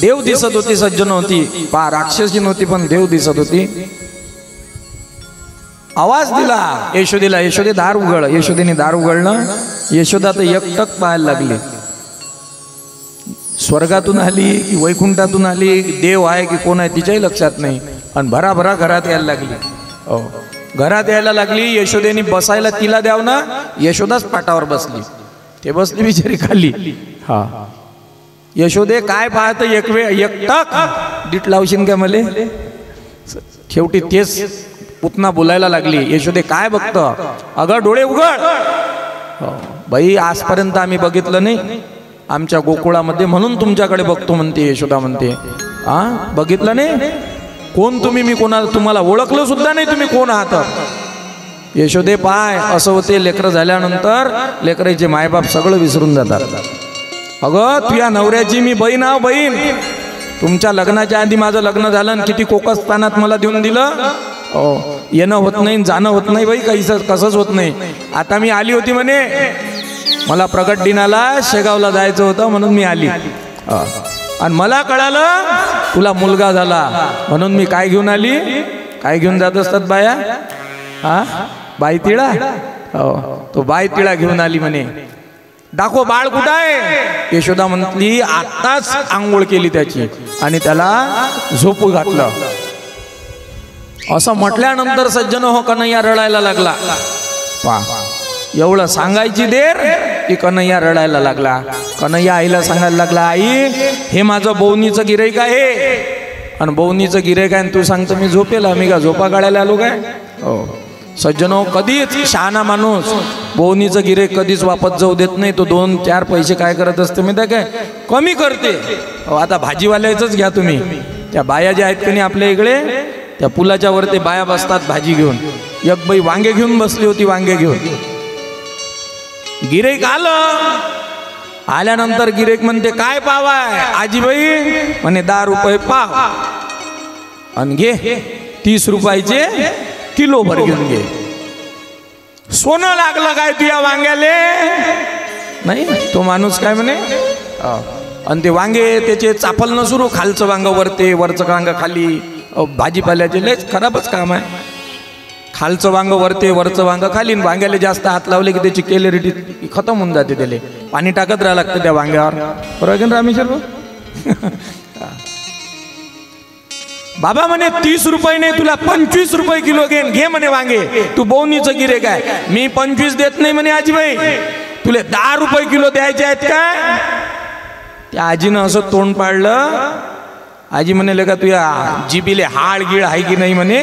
देव दिसत होती, सज्जन होती, पा राक्षसी नव्हती पण देव दिसत होती. आवाज दिला यशोदेला, यशोदे दार उघड. यशोदेने दार उघडलं. यशोदा तर एकटक पाहायला लागली. स्वर्गातून आली की वैकुंठातून आली, देव आहे की कोण आहे तिच्याही लक्षात नाही. आणि भराभरा घरात यायला लागली. हो, घरात यायला लागली. यशोदेने बसायला तिला द्याव ना, यशोदाच पाटावर बसली. ते बसली बिचारी खाली. हा, यशोदे काय पाहत एक वेळ एकटक डीट लावशील का मले. शेवटी तेच पुतना बोलायला लागली. यशोदे काय बघतो. अगं डोळे उघड. बाई आजपर्यंत आम्ही बघितलं नाही आमच्या गोकुळामध्ये, म्हणून तुमच्याकडे बघतो म्हणते. यशोदा म्हणते हा बघितलं नाही. कोण तुम्ही, मी कोणाला तुम्हाला ओळखलं सुद्धा नाही, तुम्ही कोण आहात. यशोदे पाय असं होते, लेकरं झाल्यानंतर लेकराचे मायबाप सगळं विसरून जातात. अगं तुझ्या नवऱ्याची मी बहीण आहो, बहीण. तुमच्या लग्नाच्या आधी माझं लग्न झालं आणि किती कोकस्थानात मला देऊन दिलं. येणं होत नाही, जाणं होत नाही बाई, काही कसंच होत नाही. आता मी आली होती म्हणे, मला प्रगट दिनाला शेगावला जायचं होतं म्हणून मी आली. आणि मला कळालं तुला मुलगा झाला म्हणून मी काय घेऊन आली. काय घेऊन जात असतात बाया, हा बाई तिळा. तो बाई तिळा घेऊन आली म्हणे. दाखव बाळ कुठं आहे. यशोदा म्हटली आताच आंघोळ केली त्याची आणि त्याला झोपू घातलं. असं म्हटल्यानंतर सज्जन हो कन्हैया रडायला लागला. पा एवढं सांगायची देर की कन्हैया रडायला लागला. कन्हैया आईला सांगायला लागला, आई हे माझं बोवणीचं गिऱ्हाईक आहे आणि बोवणीचं गिऱ्हाईक आहे, तू सांगतो मी झोपेल. आम्ही का झोपा काढायला आलो काय. हो सज्जनो, कधीच शहाणा माणूस बोवणीचं गिऱ्हाईक कधीच वापस जाऊ देत नाही. तो 2-4 पैसे काय करत असते माहिती काय, कमी करते. आता भाजीवाल्याचंच घ्या तुम्ही. त्या बाया ज्या आहेत की नाही आपल्या इकडे, त्या पुलाच्या वर ते बाया बसतात भाजी घेऊन. एक बाई वांगे घेऊन बसली होती. वांगे घेऊन गिऱ्हाईक आलं. आल्यानंतर गिऱ्हाईक म्हणते काय पाव आहे. आजीबाई म्हणे 10 रुपये पाव. आणि घे 30 रुपयाचे किलो भर घेऊन घे. सोनं लागलं काय तुझ्या वांग्याले. नाही तो माणूस काय म्हणे. आणि ते वांगे त्याचे चापलणं सुरू. खालचं वांग वरते, वरचं वांग खाली. भाजीपाल्याचे लयच खराबच काम आहे. खालचं वांग वरते, वरचं वांग खाली. वांग्याला जास्त हात लावले की त्याची कॅलरी खतम होऊन जाते. त्याला पाणी टाकत राहावं लागतं त्या वांग्यावर. बरोबर की रामेश्वर. बाबा म्हणे 30 रुपये नाही, तुला 25 रुपये किलो घे म्हणे वांगे. तू बोवणीचं गिऱ्हाईक आहे. मी 25 देत नाही म्हणे आजीबाई. तुला 10 रुपये किलो द्यायचे आहेत काय. त्या आजीनं असं तोंड पाडलं. आजी म्हणे का तुया जिबीले हाड गिळ आहे की नाही म्हणे.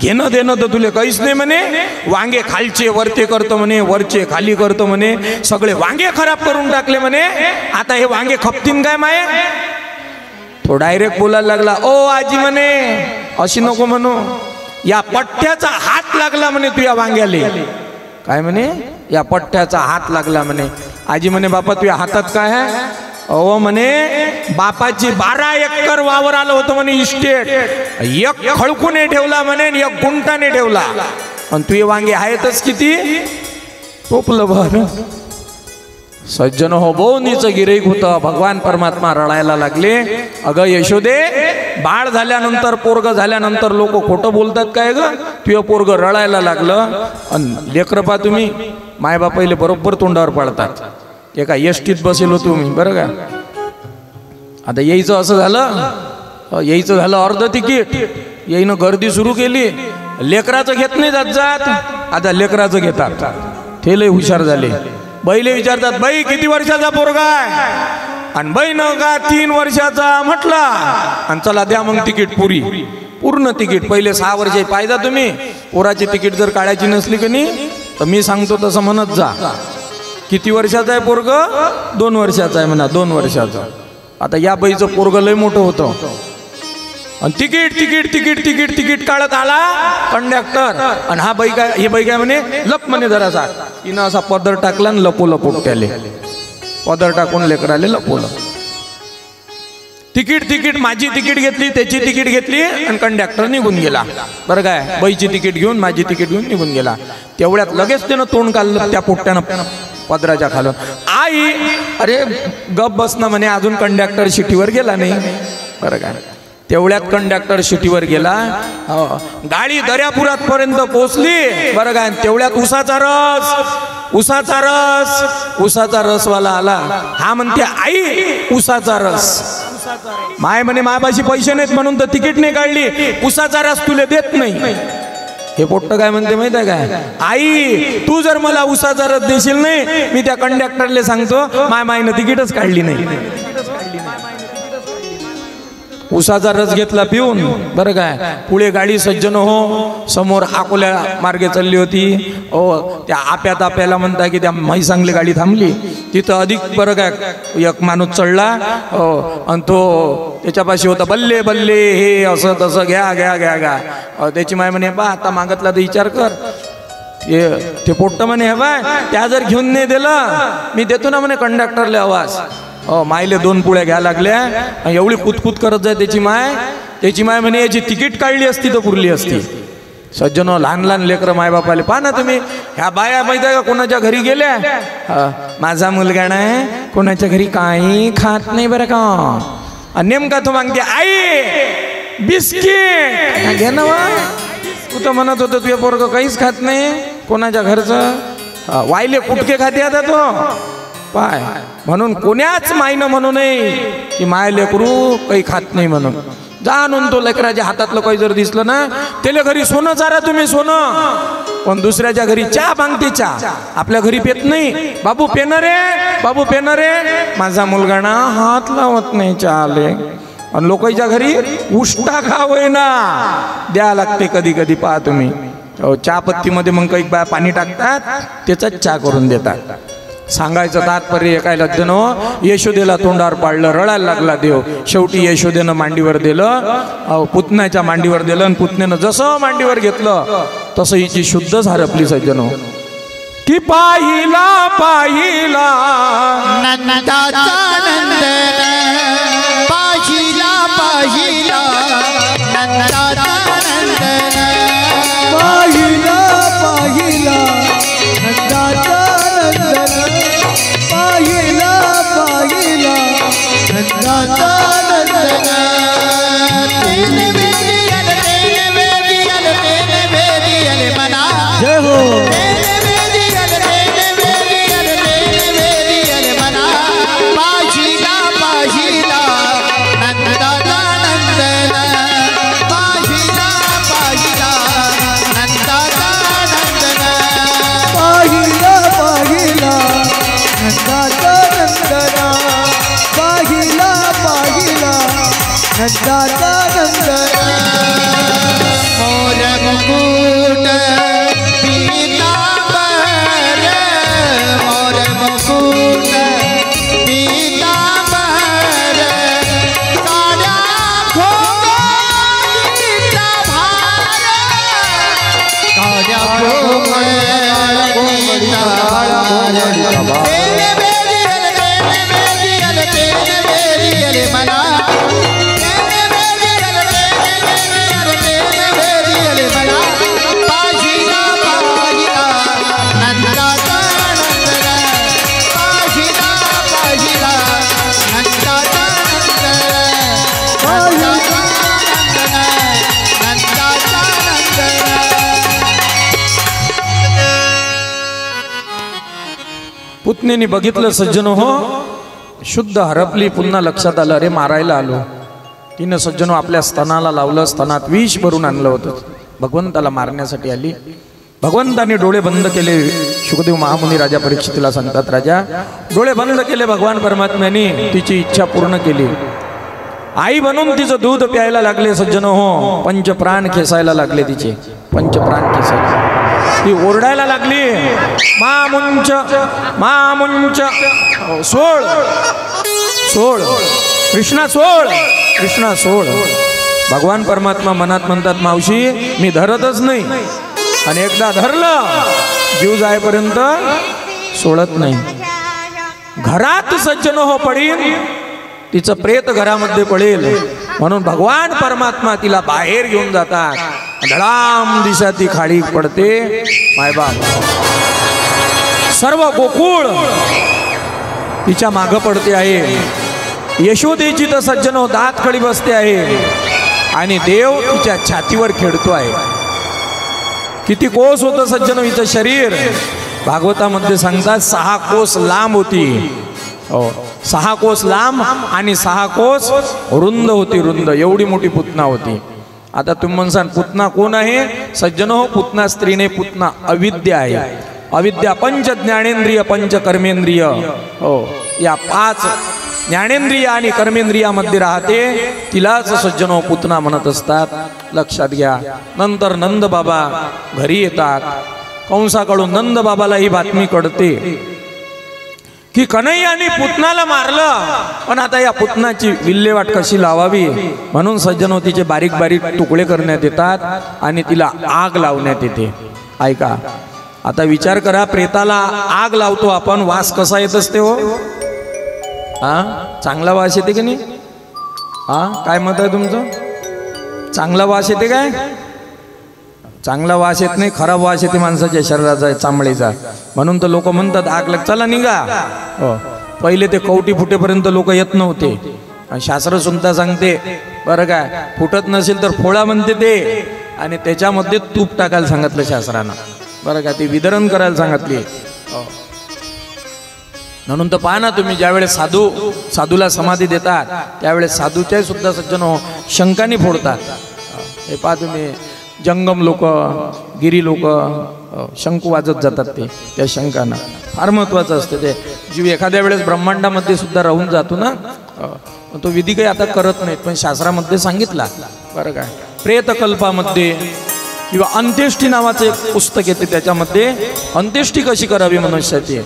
घेणं देणं तर तुले काहीच नाही म्हणे. वांगे खालचे वरचे करतो म्हणे, वरचे खाली करतो म्हणे. सगळे वांगे खराब करून टाकले म्हणे. आता हे वांगे खपतीन काय माये. तो डायरेक्ट बोलायला लागला, ओ आजी म्हणे अशी नको म्हणू. या पठ्ठ्याचा हात लागला म्हणे तुया वांग्याले. काय म्हणे, या पठ्ठ्याचा हात लागला म्हणे. आजी म्हणे बापा तुझ्या हातात काय आहे. अहो म्हणे बापाची 12 एकर वावर आलं होतं म्हणे इस्टेट. एक खळकूने ठेवला म्हणे, एक गुंटाने ठेवला. आणि तुझे वांगे आहेतच किती, टोपलं भर. सज्जन हो, बोवणीचं गिऱ्हाईक होतं. भगवान परमात्मा रडायला लागले. अगं यशोदे, बाळ झाल्यानंतर, पोरग झाल्यानंतर लोक खोटं बोलतात काय ग. तुझं पोरग रडायला लागलं. आणि लेकरं पा तुम्ही मायबापाईले बरोबर तोंडावर पाडतात. एका एसटीत बसेल होतो मी बरं का. आता यायचं असं झालं, यायचं झालं अर्ध तिकीट. यायनं गर्दी सुरू केली. लेकराचं घेत नाही जात. आता लेकराचं घेतात. ते लय हुशार झाले. बाईले विचारतात, बाई किती वर्षाचा पोरगा आहे. आणि बाई न का 3 वर्षाचा म्हटला. आणि चला द्या मग तिकीट पूर्ण तिकीट. पहिले 6 वर्षे पाहिजे तुम्ही. पोराची तिकीट जर काढायची नसली की नाही तर मी सांगतो तसं म्हणत जा. किती वर्षाचा आहे पोरग. 2 वर्षाचा आहे म्हणा. 2 वर्षाचा. आता या बाईचं पोरग लय मोठं होतं. आणि ticket ticket ticket ticket ticket काढत आला कंडक्टर. आणि हा बाई काय, हे बाई काय म्हणे, लप म्हणे जरासा. तिनं असा पदर टाकला आणि लपवलं पोट्याले. पदर टाकून लेकराले लपवलं. तिकीट तिकीट माझी तिकीट घेतली, त्याची तिकीट घेतली आणि कंडक्टर निघून गेला. बरं काय, बाईची तिकीट घेऊन माझी तिकीट घेऊन निघून गेला. तेवढ्यात लगेच त्यानं तोंड काढलं त्या पोट्यानं. पदराच्या खालून. आई अरे गप बसणं म्हणे, अजून कंडक्टर शिटीवर गेला नाही. बरं काय, तेवढ्यात कंडक्टर शिटीवर गेला. गाडी दर्यापुरात पर्यंत पोहोचली. बरं काय, तेवढ्यात उसाचा रसवाला आला. हा म्हणते आई उसाचा रस. माय म्हणे मायापाशी पैसे नाहीत म्हणून तर तिकीट नाही काढली, उसाचा रस तुला देत नाही. हे पोट्ट काय म्हणते माहिती आहे काय, आई तू जर मला उसाचा रस देशील नाही, मी त्या कंडक्टरला सांगतो मायनं तिकीटच काढली नाही. उसाचा रस घेतला पिऊन. बरं काय, पुढे गाडी सज्जन हो समोर अकोल्या मार्गे चालली होती. त्या आप्याला म्हणता की त्या म्हैसांगली गाडी थांबली. तिथं अधिक बरं काय एक माणूस चढला आणि तो त्याच्यापाशी होता. बल्ले बल्ले हे असं तसं घ्या घ्या घ्या घ्या. त्याची माय म्हणे बा आता मागतला तर विचार कर. ते पोट्ट म्हणे हे बाय त्या जर घेऊन नाही दिलं मी देतो ना म्हणे कंडक्टरला आवाज. मायले 2 पुळ्या घ्या लागल्या. एवढी कुतकुत करत जाय त्याची माय म्हणे याची तिकीट काढली असती तर पुरली असती. सज्जन लहान लहान लेकरं मायबापाले पहा ना तुम्ही. ह्या बाया माहिती आहे का कोणाच्या घरी गेल्या, माझा मुलगा नाही कोणाच्या घरी काही खात नाही बरं का. नेमका तो मागते आई बिस्किट घे ना. तू तर म्हणत होतं तुझ्या पोरगं काहीच खात नाही कोणाच्या घरचं. वायले कुटके खाते आता तो पाय. म्हणून कोण्याच मायनं म्हणू नये की माय लेकरू काही खात नाही म्हणून. जाणून तो लेकराच्या हातातलं काही जर दिसलं ना त्याला घरी सोनं चारा तुम्ही सोनं. पण दुसऱ्याच्या घरी चहा मागते चहा, आपल्या घरी पेत नाही. बाबू पेनर रे बाबू पेनर रे, माझा मुलगा ना हात लावत नाही चहाले. आणि लोकांच्या घरी उष्टा खावय ना द्या लागते कधी कधी. पहा तुम्ही चहा पत्तीमध्ये मग काही बाया पाणी टाकतात त्याचाच चहा करून देतात. सांगायचं तात्पर्य काय लज्जन यशोदेला तोंडावर पाडलं, रडायला लागला देव. शेवटी यशोदेनं मांडीवर दिलं, पुतण्याच्या मांडीवर दिलं. आणि पुतण्यानं जसं मांडीवर घेतलं तसं हिची शुद्ध हरपली सज्जनो. की पाहिला पाहिला नंदाचा नंदन, पाहिला पाहिला नंदाचा नंदन, पाहिला पाहिला नंदाचा नंदन, पाहिला पाहिला नंदाचा नंदन. तेने वेदियल मना, जय हो. तेने वेदियल मना, पाहिला पाहिला नंदाचा नंदन, पाहिला पाहिला नंदाचा नंदन, पाहिला पाहिला नंदाचा नंदन, पाहिला पाहिला नंदाचा नंदन. मोर मुकुट पीतांबर, मोर मुकुट पीतांबर, काळ्या घोंगडीचा भार, काळ्या घोंगडीचा भार. तेने वेदियल मना, तेने वेदियल मना, पाहिला पाहिला नंदाचा नंदन, पाहिला पाहिला नंदाचा नंदन, नंदाचा नंदन, नंदाचा नंदन. पुतणीने बघितलं सज्जन हो शुद्ध हरपली. पुन्हा लक्षात आलं अरे मारायला आलो. तिनं सज्जनो आपल्या स्तनाला लावलं, स्तनात विष भरून आणलं होतं. भगवंताला मारण्यासाठी आली. भगवंताने डोळे बंद केले. शुकदेव महामुनी राजा परीक्षितीला सांगतात, राजा डोळे बंद केले भगवान परमात्म्याने, तिची इच्छा पूर्ण केली. आई बनून तिचं दूध प्यायला लागले सज्जन हो. पंचप्राण खेसायला लागले तिचे, पंचप्राण खेसायला. ती ओरडायला लागली मामुंच मामुंच, सोड सोड कृष्णा सोड कृष्णा सोड. भगवान परमात्मा मनात म्हणतात मावशी मी धरतच नाही, आणि एकदा धरलं जीव जायपर्यंत सोडत नाही. घरात सज्जन हो पडीन, तिचं प्रेत घरामध्ये पडेल म्हणून भगवान परमात्मा तिला बाहेर घेऊन जातात. धडाम दिशा ती खाडी पडते. मायबाप सर्व गोकुळ तिच्या मागं पडते आहे। यशोदेची तर सज्जनो दात खळी बसते आहे आणि देव तिच्या छातीवर खेळतो आहे। किती कोस होतं सज्जनो हिचं शरीर, भागवतामध्ये सांगतात 6 कोस लांब होती। 6 कोस लांब आणि 6 कोस रुंद होती, रुंद एवढी मोठी पुतना होती। आता तुम्ही म्हणसाल पुतना कोण आहे सज्जनो? पुतना स्त्रीने पुतना अविद्या आहे। अविद्या पंच ज्ञानेंद्रिय पंच कर्मेंद्रिय, हो या 5 ज्ञानेंद्रिय आणि कर्मेंद्रियामध्ये राहते, तिलाच सज्जनो पुतना म्हणत असतात, लक्षात घ्या। नंतर नंद बाबा घरी येतात, कंसाकडून नंद बाबाला ही बातमी कळते की कन्हैयाने पुतनाला मारलं, पण आता या पुतनाची विल्हेवाट कशी लावावी म्हणून सज्जनो तिचे बारीक बारीक तुकडे करण्यात येतात आणि तिला आग लावण्यात येते। ऐका, आता विचार करा, प्रेताला आग लावतो आपण, वास कसा येत असते हो? चांगला वास येते की नाही? काय मत आहे तुमचं? चांगला वास येते काय? चांगला वास येत नाही, खराब वास येते माणसाच्या शरीराचा, चांबळीचा। म्हणून तर लोक म्हणतात आग लाग, चला निघा। हो, पहिले ते कवटी फुटेपर्यंत लोक येत नव्हते, आणि शास्त्र सुद्धा सांगते बरं काय, फुटत नसेल तर फोळा म्हणते ते, आणि त्याच्यामध्ये तूप टाकायला सांगितलं शास्त्रानं, बरं का, ते वितरण करायला सांगितले। म्हणून तर पहा ना तुम्ही, ज्यावेळेस साधूला समाधी देतात त्यावेळेस साधूच्या सुद्धा सज्जनो शंकाने फोडतात। हे पहा तुम्ही, जंगम लोक, गिरी लोक शंकू वाजत जातात, ते त्या शंकानं फार महत्वाचं असते ते। जीव एखाद्या वेळेस ब्रह्मांडामध्ये सुद्धा राहून जातो ना, तो विधी काही आता करत नाहीत, पण शास्त्रामध्ये सांगितला, बरं काय। प्रेतकल्पामध्ये किंवा अंत्येष्टी नावाचं एक पुस्तक येते, त्याच्यामध्ये अंत्येष्टी कशी करावी मनुष्याची,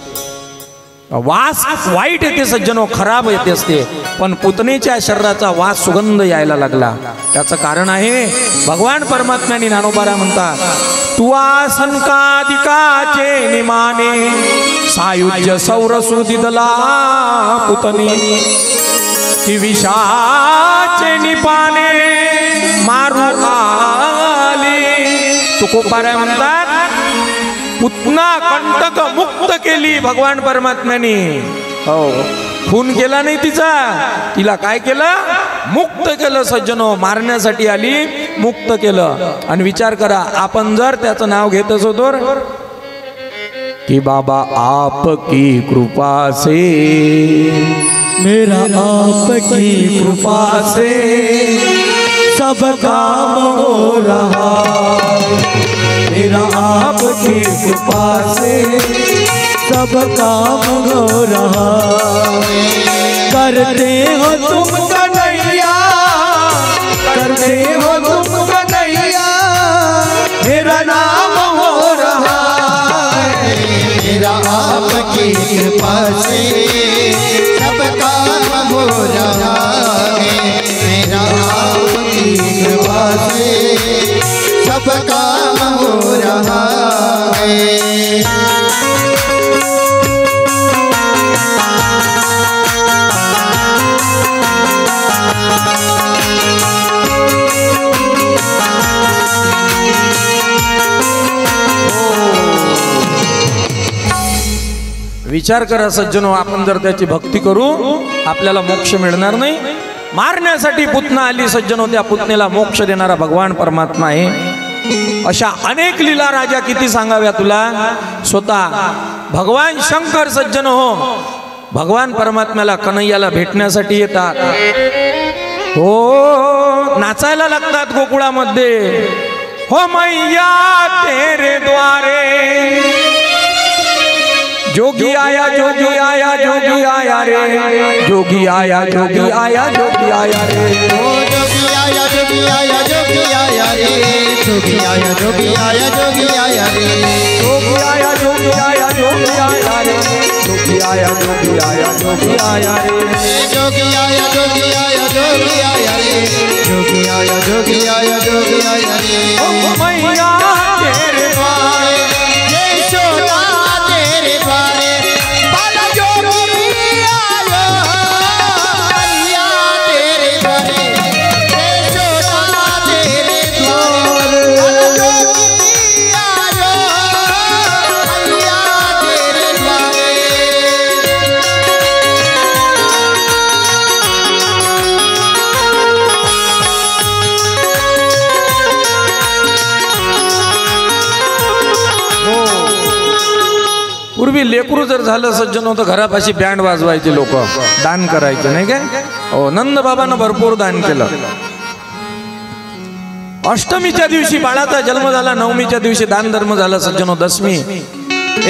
वास वाईट येते सज्जनो, खराब येते असते, पण पुतनेच्या शरीराचा वास सुगंध यायला लागला। त्याचं कारण आहे भगवान परमात्म्याने ज्ञानोबारा म्हणतात, तुवा संकादिकाचे निमाने सायुज्य सौरसुदिदला पुतनी, ती विषाचे निपाने मारू आले। तुकोबारा म्हणतात पुतना कंटक मुक्त केली भगवान परमात्म्याने, हो खून केला नाही तिचा, तिला काय केलं? मुक्त केलं सज्जनो, मारण्यासाठी आली, मुक्त केलं। आणि विचार करा, आपण जर त्याचं नाव घेत असो तर कि बाबा आपकी कृपा से, मेरा आपकी कृपा से सब काम हो रहा, मेरा आपकी कृपा से सब काम हो रहा, करते हो तुम कन्हैया, करते हो तुम कन्हैया, मेरा नाम हो रहा है, मेरा आपकी कृपा से सब काम हो रहा है, मेरा आपकी कृपा से सब काम हो रहा है। विचार करा सज्जनो, आपण जर त्याची भक्ती करू आपल्याला मोक्ष मिळणार नाही। मारण्यासाठी पुतना आली सज्जनो, त्या पुतनेला मोक्ष देणारा भगवान परमात्मा आहे। अशा अनेक लीला राजा किती सांगाव्या तुला। स्वतः भगवान शंकर सज्जनो हो भगवान परमात्म्याला कन्हैयाला भेटण्यासाठी येतात, हो नाचायला लागतात गोकुळामध्ये, हो मैया तेरे द्वारे जोगी आया जोगी आया जोगी आया रे, जोगी आया जोगी आया जोगी आया रे, जोगी आया जोगी आया जोगी आया रे, जोगी आया जोगी आया जोगी आया रे, जोगी आया जोगी आया जोगी आया रे, जोगी आया जोगी आया जोगी आया रे, जोगी आया जोगी आया जोगी आया रे, जोगी आया जोगी आया जोगी आया रे। ओ मैया तेरे द्वारे, यशोदा तेरे द्वारे, बाला जोगी आयो, मैया तेरे द्वारे, यशोदा तेरे द्वारे, बाला जोगी आयो, मैया तेरे द्वारे। पूर्वी लेकरू जर झालं सज्जन होतं घरापाशी बँड वाजवायचे लोक, दान करायचे नाही काय. हो, नंद बाबांना भरपूर दान केलं. अष्टमीच्या दिवशी बाळाचा जन्म झाला, नवमीच्या दिवशी दान धर्म झाला सज्जनो, दशमी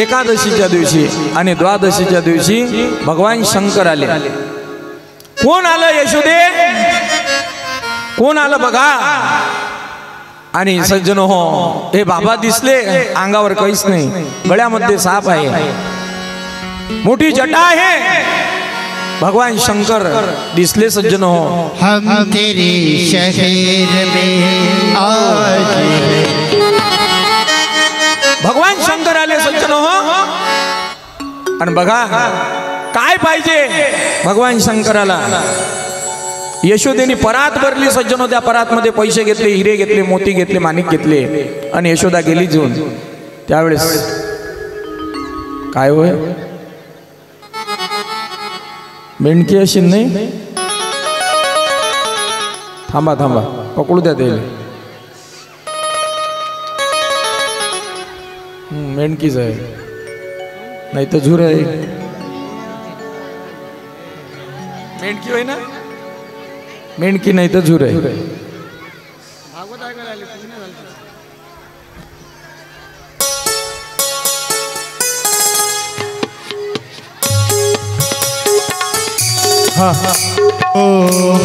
एकादशीच्या दिवशी आणि द्वादशीच्या दिवशी भगवान शंकर आले. कोण आलं यशोदे, कोण आलं बघा. आणि सज्जन हो, हे बाबा दिसले, अंगावर काहीच नाही, गळ्यामध्ये साप आहे, मोठी जटा आहे. भगवान शंकर दिसले सज्जन हो. हम तेरे शहर में आज, भगवान शंकर आले सज्जन हो. आणि बघा काय पाहिजे भगवान शंकराला. यशोदेनी परात भरली सज्जनो, त्या परात मध्ये पैसे घेतले, हिरे घेतले, मोती घेतले, माणिक घेतले आणि यशोदा गेली घेऊन. त्यावेळेस काय होय, मेंढकी अशी नाही. थांबा थांबा, पकडू द्या ते. मेंढकीच आहे, नाही तर झुर आहे. मेंढकी होय ना, मेंढकी नाही तर झुर आहे. ओ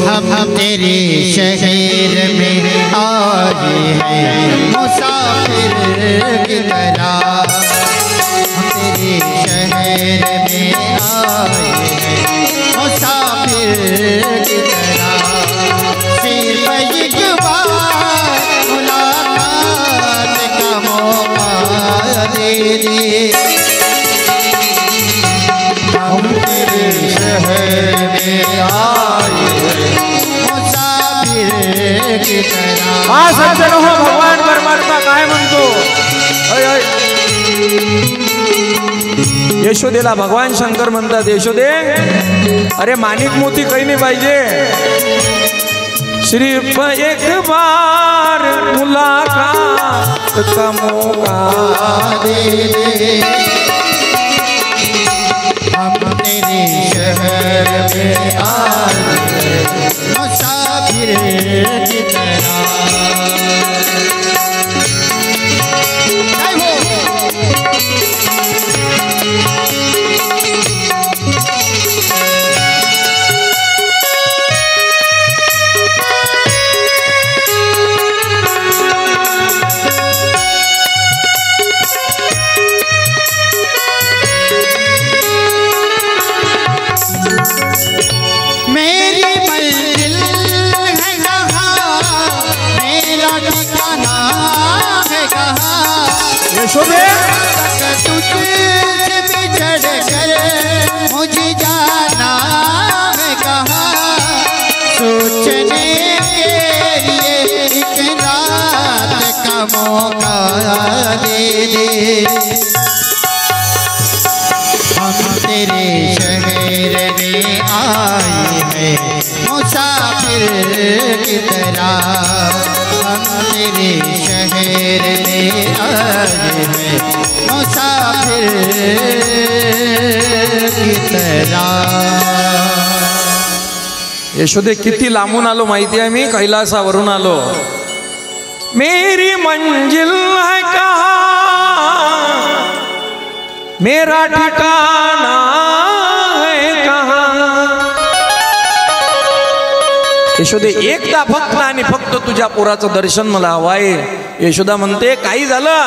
हम तेरे शहर में आए हैं मुसाफिर की तरह, हम तेरे शहर में आए हैं मुसाफिर की तरह, सिर्फ एक बार मुलाकात का मौका दे दे. हम तेरे शहर में आए मुसाफिर की तरह. हा सज्जन हो, भगवान परमात्मा काय म्हणतो. यशोदेला भगवान शंकर म्हणतात, यशोदे अरे माणिक मोती काही नाही पाहिजे, सिर्फ एक बार मुलाकात का मौका दे दे. हम तेरे शहर में आए मुसाफिर की तरह. यशोदे तुझसे बिछड़ कर मुझे जाना है कहाँ, सोचने के लिए एक रात का मौका दे दे. हम तेरे शहर में आए हैं मुसाफिर की तरह, हम तेरे शहर में आए हैं मुसाफिर की तरह. यशोदे किती लांबून आलो माहिती आहे, मी कैलासावरून आलो. मेरी मंजिल है कहाँ, मेरा ठिकाना है कहाँ. यशोदे एकदा फक्त आणि फक्त तुझ्या पोराचं दर्शन मला हवं आहे. यशोदा म्हणते काही झालं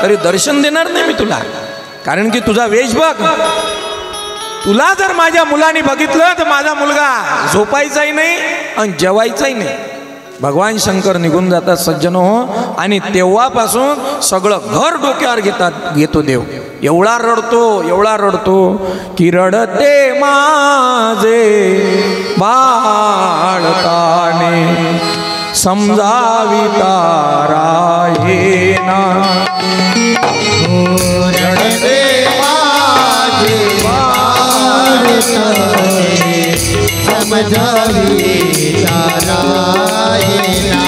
तरी दर्शन देणार नाही मी तुला, कारण की तुझा वेश बघ. तुला जर माझ्या मुलाने बघितलं तर माझा मुलगा झोपायचाही नाही आणि जेवायचाही नाही. भगवान शंकर निघून जातात सज्जन हो. आणि तेव्हापासून सगळं घर डोक्यावर घेतो देव. एवढा रडतो, एवढा रडतो की रडते माझे बाळकाने समजाविता राहेना. रडते माझे बाळकाने समजाविता राहेना.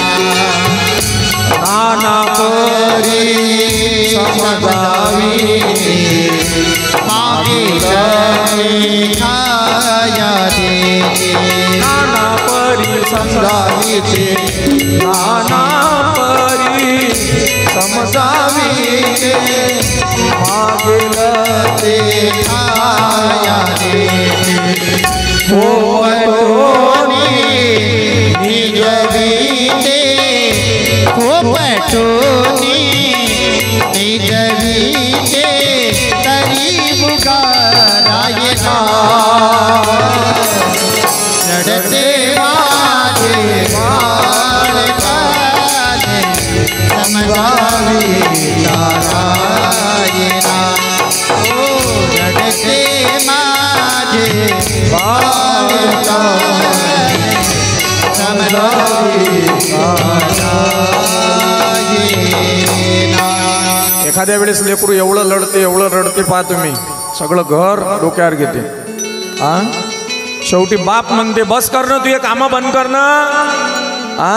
नाना परी समजावी नाना परी समजावी मागेल ते ठाया रे निजवीते पटोनी निजवीते तरी मुगारायना चढ़ते माझे बाळकाने समजावी नारायणा ओ चढ़ते माझे एखाद्या वेळेस लेकरू एवढं रडते पहा तुम्ही, सगळं घर डोक्यावर घेते. हा शेवटी बाप म्हणते बस कर ना, तू हे काम बंद कर ना. हा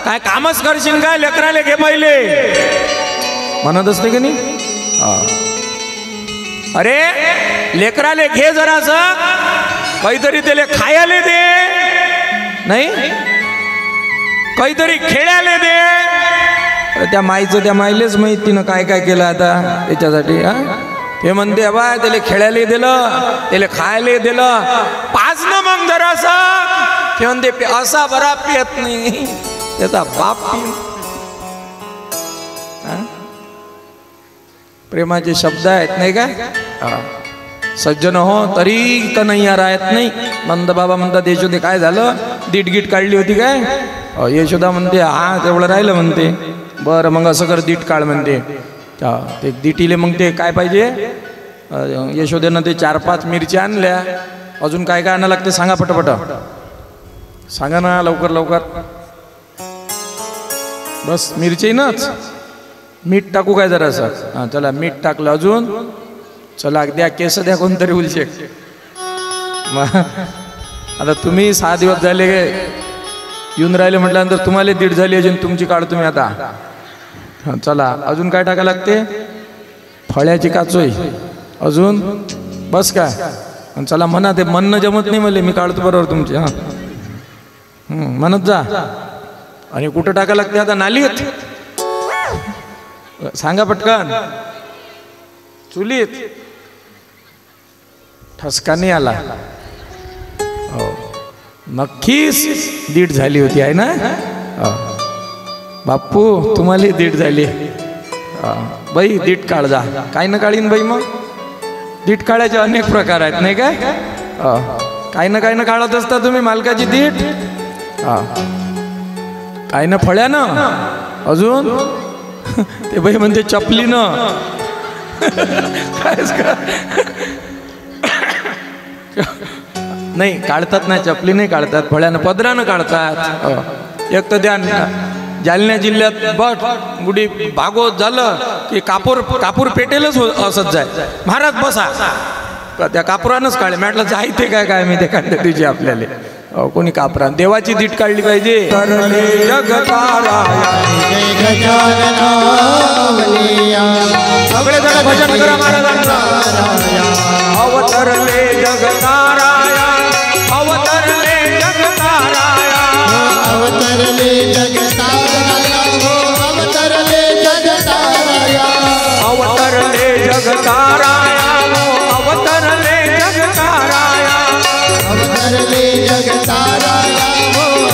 काय कामच करशील काय, लेकराले घे पहिले म्हणत असते की नाही. अरे लेकराले घे जरास, काहीतरी त्याला खायला दे, नाही काहीतरी खेळायला दे. त्या माईलेच माहित तिनं काय काय केलं आता त्याच्यासाठी. ते म्हणते बा त्याला खेळायला दिलं, त्याला खायला दिलं, पाच ना मग जरास. ते म्हणते असा बरा पियत नाही, त्याचा बाप पी. प्रेमाचे शब्द आहेत नाही का. सज्जन हो तरी कन्हैया राहत नाही. नंद बाबा म्हणतात यशोदे काय झालं, दीट काढली होती काय. यशोदा म्हणते हा तेवढं राहिलं म्हणते. बरं मग असं कर दीट काढ म्हणते. ते दिटीले मग ते काय पाहिजे, यशोदेनं ते 4-5 मिरच्या आणल्या. अजून काय काय आणायला लागते सांगा पटपट, सांगा ना लवकर लवकर. बस मिरची नाच, मीठ टाकू काय जरासं. हां चला मीठ टाकलं, अजून चला द्या केस द्या कोणतरी उलशेक. आता तुम्ही 6 दिवस झाले येऊन राहिले म्हटल्यानंतर तुम्हाला दीड झाली अजून तुमची काढ तुम्ही आता. हां चला अजून काय टाकायला लागते, फळ्याची काचोई अजून. बस काय चला म्हणा, ते म्हणणं जमत नाही मला, मी काढतो बरोबर तुमची. हां म्हणत जा. आणि कुठं टाकायला लागते आता, नालीत सांगा पटकन, चुलीत. ठसका नाही आला. हो नक्कीच दीड झाली होती आहे ना. बाप्पू तुम्हाला दीड झाली. बाई दीट काढ जा, काय ना काढीन बाई. मग दीट काढायचे अनेक प्रकार आहेत नाही काय. काय ना काढत असता तुम्ही मालकाची दीट. काय ना फळ्यानं, अजून ते बाई म्हणते चपलीनं. नाही काढतात ना, चपली नाही काढतात, फळ्यानं पदरानं काढतात. एक तर त्या जालन्या जिल्ह्यात बट गुढी भागवत झालं की कापूर पेटेलच असत जाय. महाराज बसा, त्या कापुरानंच काढले. म्हटलं जायते काय मी ते काढले तुझी आपल्याला. कोणी कापरा देवाची दीट काढली पाहिजे. सगळे जण भजन करा महाराजांचा. अवतरले जगताराया, अवतरले जगताराया, अवतरले जगताराया, अवतरले जगताराया, अवतरले जगताराया, अवतरले जगताराया, अवतरले जगताराया,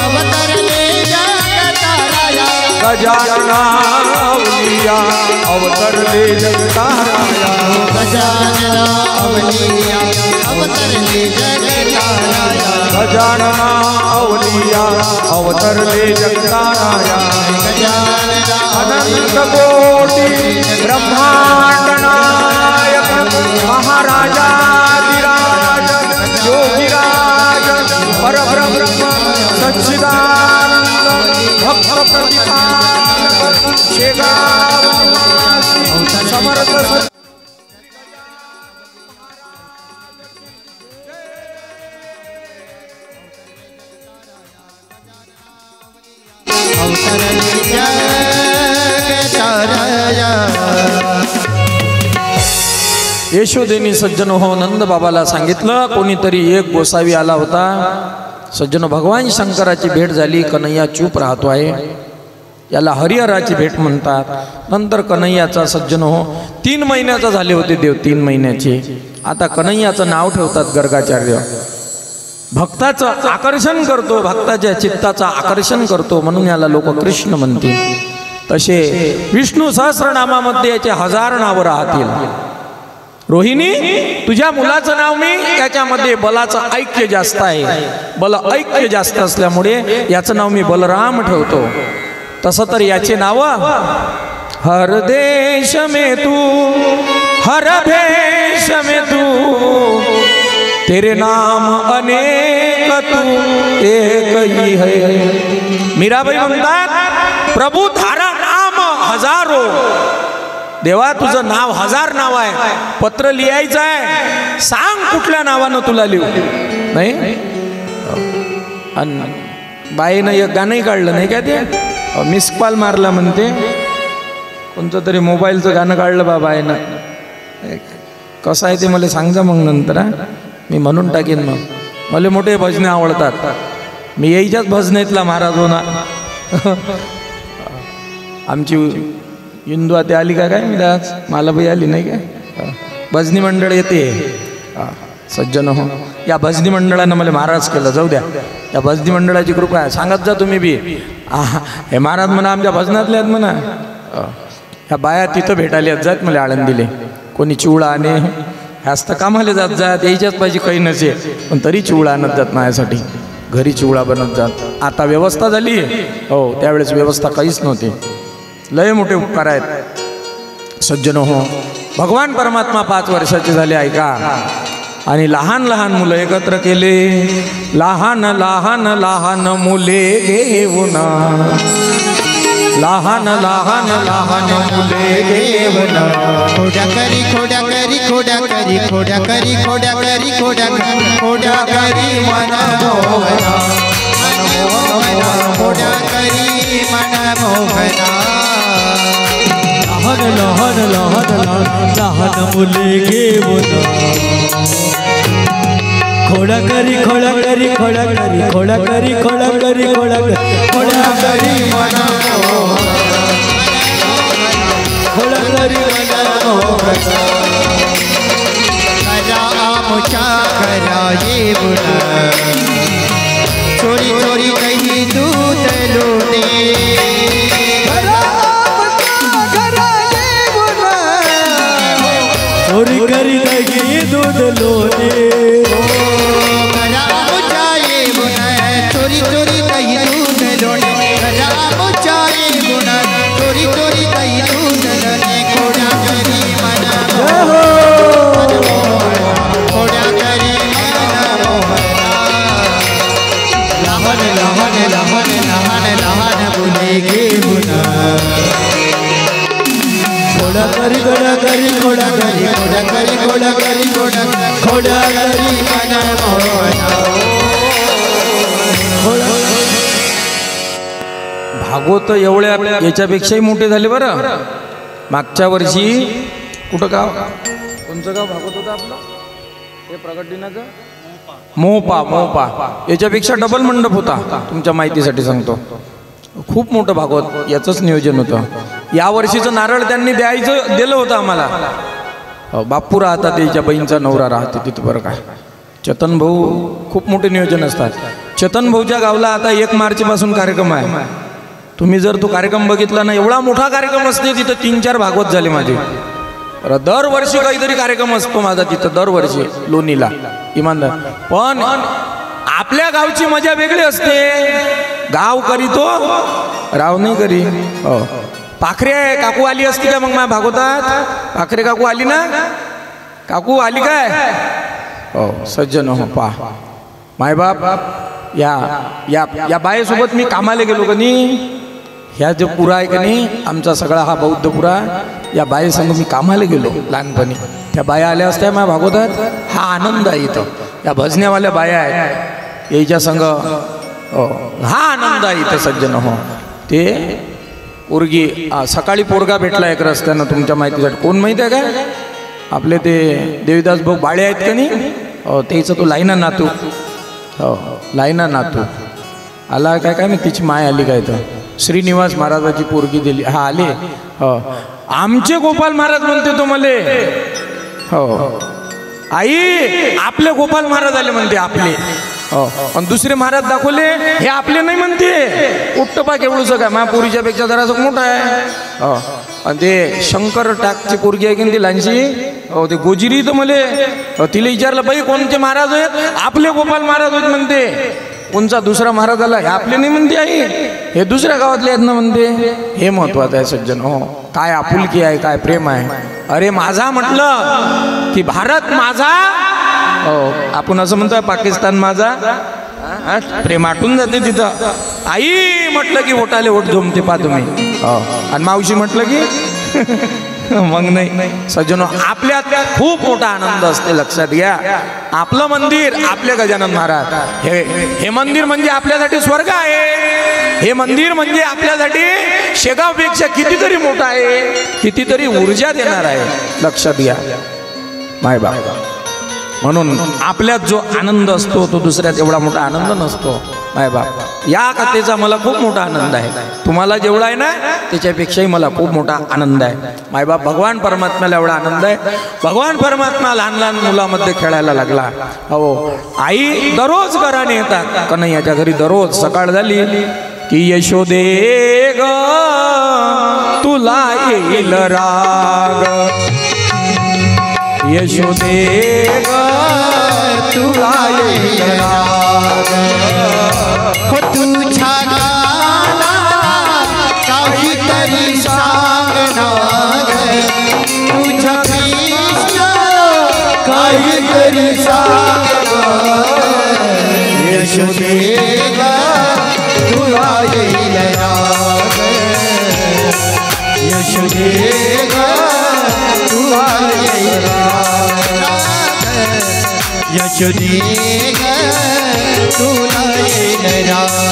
अवतरले जगताराया. गजानना अवलिया अवतरले जगताराया, गजानना अवलिया अवतरले जगताराया, गजानना अवलिया अवतरले जगताराया. गजानना अनंत कोटी ब्रह्मांड नायक महाराजाधिराज योगिराज परब्रह्म सच्चिदानंद भक्त प्रतिपादक शेगाव निवासी समर्थ अवतरले जगताराया. यशोदेनी सज्जन हो नंद बाबाला सांगितलं. कोणीतरी एक गोसावी आला होता, सज्जनो, भगवान शंकराची भेट झाली, कन्हैया चूप राहतो आहे, याला हरिहराची भेट म्हणतात. नंतर कन्हैयाचा सज्जनो 3 महिन्याचा झाले होते देव, 3 महिन्याचे. आता कन्हैयाचं नाव ठेवतात गर्गाचार्य. भक्ताचं आकर्षण करतो, भक्ताच्या चित्ताचं आकर्षण करतो, म्हणून याला लोक कृष्ण म्हणतील. तसे विष्णू सहस्रनामामध्ये याचे 1000 नावं राहतील. रोहिणी, तुझ्या मुलाचं नाव मी, याच्यामध्ये बलाचं ऐक्य जास्त आहे, बल ऐक्य जास्त असल्यामुळे याचं नाव मी बलराम ठेवतो. तसं तर याचे नाव हर देश में तू, हर भेष में तू, तेरे नाम अनेक तू एक ही है. मीराबाई म्हणतात, प्रभू धारा नाम हजारो. देवा, तुझं नाव 1000 नाव आहे, पत्र लिहायचं आहे, सांग कुठल्या नावानं तुला लिहू. नाही, आणि बाईनं एक गाणंही काढलं नाही का, ते मिस कॉल मारला म्हणते, कोणतं तरी मोबाईलचं गाणं काढलं बाबा आहे ना. कसं आहे ते मला सांगा मग नंतर, मी म्हणून टाकीन. मग मला मोठे भजने आवडतात, मी यायच्याच भजनेतला महाराज हो ना. आमची हिंदू आता आली का काय, मी आज मला बाई आली नाही काय, भजनी मंडळ येते. सज्जन हो, या भजनी मंडळानं मला महाराज केलं. जाऊ द्या, या भजनी मंडळाची कृपा आहे. सांगत जा तुम्ही बी, हे महाराज म्हणा आमच्या भजनातले आहेत म्हणा. ह्या बाया तिथं भेटायला येत जात मला आळंदीले, कोणी चिवळा आणे, ह्याच तर कामाला जात जात, यायच्याच पाहिजे काही नसे, पण तरी चिवळा आणत जात माझ्यासाठी, घरी चिवळा बनत जात. आता व्यवस्था झाली, हो, त्यावेळेस व्यवस्था काहीच नव्हती. लय मोठे उपकार आहेत सज्जनो हो. भगवान परमात्मा 5 वर्षाचे झाले ऐका, आणि लहान लहान मुलं एकत्र केले. लहान लहान लहान मुले घेऊन, लहान लहान लहान मुले घेऊन, खोड्या करी खोड्या करी खोड्या करी खोड्या करी खोड्या करी खोड्या खोड्या करी मनमोहना, खोड्या करी मनमोहना. लहान लहान लहान लहान लहान मुले घेऊन, खोडा करी खोडा करी खोडा करी खोडा करी खोडा करी खोडा करी खोडा करी खोडा करी आमच्या घरा येऊन, चोरी चोरी काही दूध लोटे. चोरी करी लगी दूध लोटे. चोरी चोरी काही दूध लोटे, राम चाये गुण, चोरी चोरी काही दूध लोटे. खोड्या करी मनमोहना, खोड्या करी मनमोहना. लहान लहान लहान लहान लहान मुले घेऊन, खोडा करी खोडा करी खोडा करी खोड्या करी खोड्या करी खोड्या खोड्या करी मनमोहना. भागवत एवढ्या याच्यापेक्षाही मोठे झाले बरं. मागच्या वर्षी कुठं गाव, कोणचं गाव भागवत होतं आपलं, हे प्रगट दिनाचं मोहपा. मोहपा याच्यापेक्षा डबल मंडप होता. तुमच्या माहितीसाठी सांगतो, खूप मोठं भागवत याचंच नियोजन होतं. या वर्षीचं नारळ त्यांनी द्यायचं दिलं होतं आम्हाला. बाप्पू राहतात, त्याच्या बहीणचा नवरा राहते तिथं बरं काय. चेतन भाऊ, खूप मोठे नियोजन असतात. चेतन भाऊच्या गावला आता 1 मार्चपासून कार्यक्रम आहे. तुम्ही जर तो कार्यक्रम बघितला ना, एवढा मोठा कार्यक्रम असते तिथं. 3-4 भागवत झाले माझे. दरवर्षी काहीतरी कार्यक्रम असतो माझा तिथं, दरवर्षी लोणीला, इमानदार. पण आपल्या गावची मजा वेगळी असते. गाव करी तो राव नाही करी. हो, पाखरे काकू आली असती का मग माझ्या भागवतात? पाखरे काकू आली ना? काकू आली काय? हो सज्जन हो. पा मायबाप या या या बायेसोबत मी कामाला गेलो का नाही. ह्या जो पुरा आहे का नाही आमचा सगळा हा बौद्ध पुरा, या बायेसंग मी कामाला गेलो लहानपणी. त्या बाया आल्या असत्या माझ्या भागवतात. हा आनंद आहे इथं. या भजण्यावाल्या बाया आहेत याच्या संग, हा आनंद आहे इथं सज्जन हो. ते पोरगी सकाळी पोरगा भेटला एक रस्त्यानं तुमच्या माहितीसाठी. कोण माहिती आहे का? आपले ते देवीदास भाऊ बाळे आहेत का नाही, त्याचं तो लाईना नातू. हो लाईना नातू आला काय काय मी तिची माय आली काय तर श्रीनिवास महाराजाची पोरगी दिली हा आले हो आमचे गोपाल महाराज म्हणते तो मले हो आई आपले गोपाल महाराज आले म्हणते आपले हो आणि दुसरे महाराज दाखवले हे आपले नाही म्हणते उठतं पा केवढूचं काय महापुरीच्या पेक्षा जरासं मोठा आहे हो आणि ते शंकर टाकची पोरगी आहे की ती लहानशी हो ते गोजिरी तर मले तिला विचारलं बाई कोणते महाराज आहेत आपले गोपाल महाराज आहेत म्हणते कोणचा दुसरा महाराज आला हे आपले नाही म्हणते आई हे दुसऱ्या गावातले आहेत ना म्हणते हे महत्वाचं आहे सज्जन हो काय आपुलकी आहे काय प्रेम आहे अरे माझा म्हटलं की भारत माझा हो आपण असं म्हणतोय पाकिस्तान माझा प्रेम आटून जाते तिथं आई म्हटलं की ओटाले ओट झोमते पा तुम्ही हो आणि मावशी म्हटलं की मग नाही सज्जनो आपल्यात खूप मोठा आनंद असते लक्षात घ्या आपलं मंदिर आपले गजानन महाराज हे मंदिर म्हणजे आपल्यासाठी स्वर्ग आहे हे मंदिर म्हणजे आपल्यासाठी शेगावपेक्षा कितीतरी मोठा आहे कितीतरी ऊर्जा देणार आहे लक्षात घ्या माय बाबा म्हणून आपल्यात जो आनंद असतो तो दुसऱ्यात एवढा मोठा आनंद नसतो माय बाप या कथेचा मला खूप मोठा आनंद आहे तुम्हाला जेवढा आहे ना त्याच्यापेक्षाही मला खूप मोठा आनंद आहे मायबाप भगवान परमात्म्याला एवढा आनंद आहे भगवान परमात्मा लहान लहान मुलामध्ये खेळायला लागला हो आई दररोज घराने येतात कन्हैयाच्या घरी दररोज सकाळ झाली की यशोदे ग तुला येईल राग यशोदे ग तुला येईल राग हो तुझ्या गाला काहीतरी सांगणार तुझ्या कृष्ण काहीतरी सांगणार यशोदे ग तुला येईल राग यशोदे ग तुला येईल राग यशोदे ग तुला येईल राग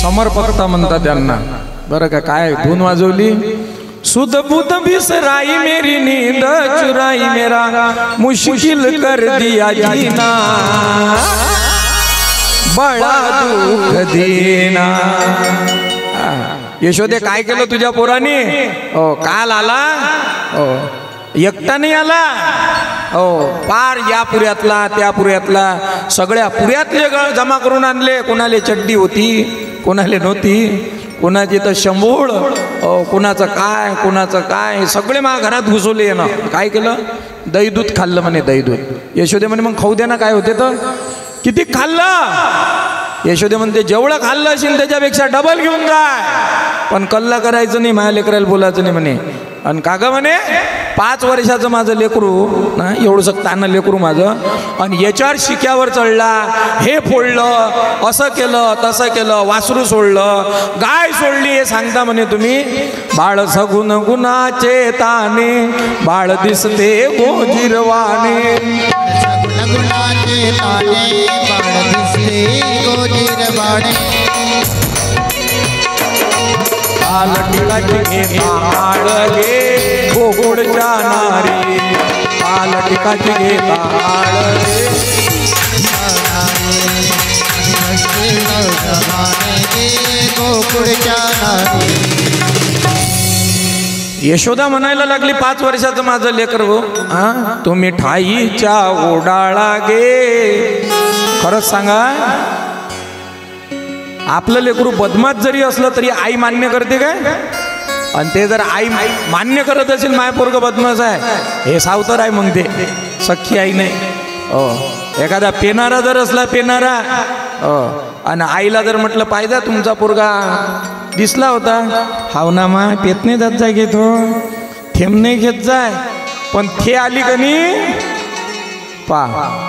समर्पकता म्हणतात त्यांना बरं का काय धून वाजवली सुध बुध बिसराई मेरी नींद चुराई मेरा मुश्किल कर दिया जीना बड़ा दुख देना यशोदे काय केलं तुझ्या पोराने हो काल आला हो एकटा नाही आला हो पार या पुऱ्यातला त्या पुऱ्यातला सगळ्या पुऱ्यातले जमा करून आणले कोणाले चड्डी होती कोणाले नव्हती कोणाची तर शंभूळ कोणाचं काय सगळे माझ्या घरात घुसवले ना काय केलं दही दूध खाल्लं म्हणे दही दूध यशोदे म्हणे मग खाऊ दे ना काय होते तर किती खाल्लं यशोदे म्हणते जेवढं खाल्लं असेल त्याच्यापेक्षा डबल घेऊन जाय पण कल्ला करायचं नाही माझ्या लेकराला बोलायचं नाही म्हणे आणि का ग म्हणे 5 वर्षाचं माझं लेकरू ना एवढंसं तानं लेकरू माझं आणि याच्यावर शिक्यावर चढला हे फोडलं असं केलं तसं केलं वासरू सोडलं गाय सोडली हे सांगता म्हणे तुम्ही बाळ सगुण गुणाचे ताने बाळ दिसते गोजिरवाने गुणाचे ताने बाळ दिसते गोजिरवाने पालट घे ताळ गे गोकुळच्या नारी पालट घे ताळ गोकुळच्या नारी यशोदा म्हणायला लागली 5 वर्षाचं माझं लेकर हो तो मिठाईच्या ओडाळा गे खरंच सांगा आपलं लेकरू बदमाश जरी असलं तरी आई मान्य करते काय? आणि ते जर आई मान्य करत असेल माय पोरग बदमाश आहे, हे सावतर आहे मग ते सख्खी आई नाही. एखादा पेनारा जर असला पेनारा आणि आईला जर म्हटलं पाहिजे तुमचा पोरगा दिसला होता, हाव ना मा पेत नाही जात जाय घेतो थेंब नाही घेत जाय, पण थे आली का नाही पा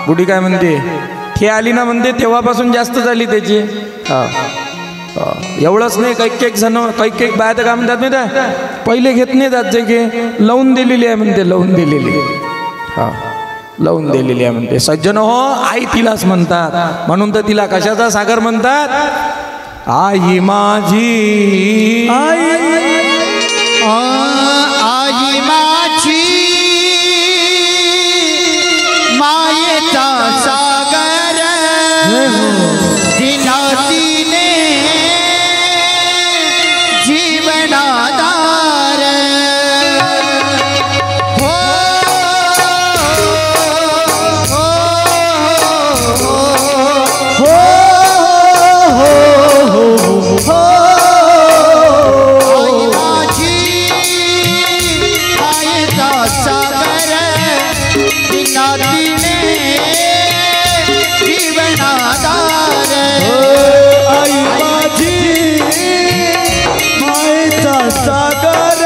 बुढी काय म्हणते, थे आली ना म्हणते तेव्हापासून जास्त झाली त्याची. एवढंच नाही, काही जण काही बाया तर काय म्हणतात नाही, पहिले घेत नाही जात जे घे लावून दिलेली आहे म्हणते, लावून दिलेली. लावून दिलेली आहे म्हणते. सज्जन हो, आई तिलाच म्हणतात, म्हणून तर तिला कशाचा सागर म्हणतात? आई माझी, आई माझी मायेचा सागर दिला तिने जीवनाधार. हो आई माझी मायेचा सागर दिला तिने जीवनाधार. आई माझी मायेचा सागर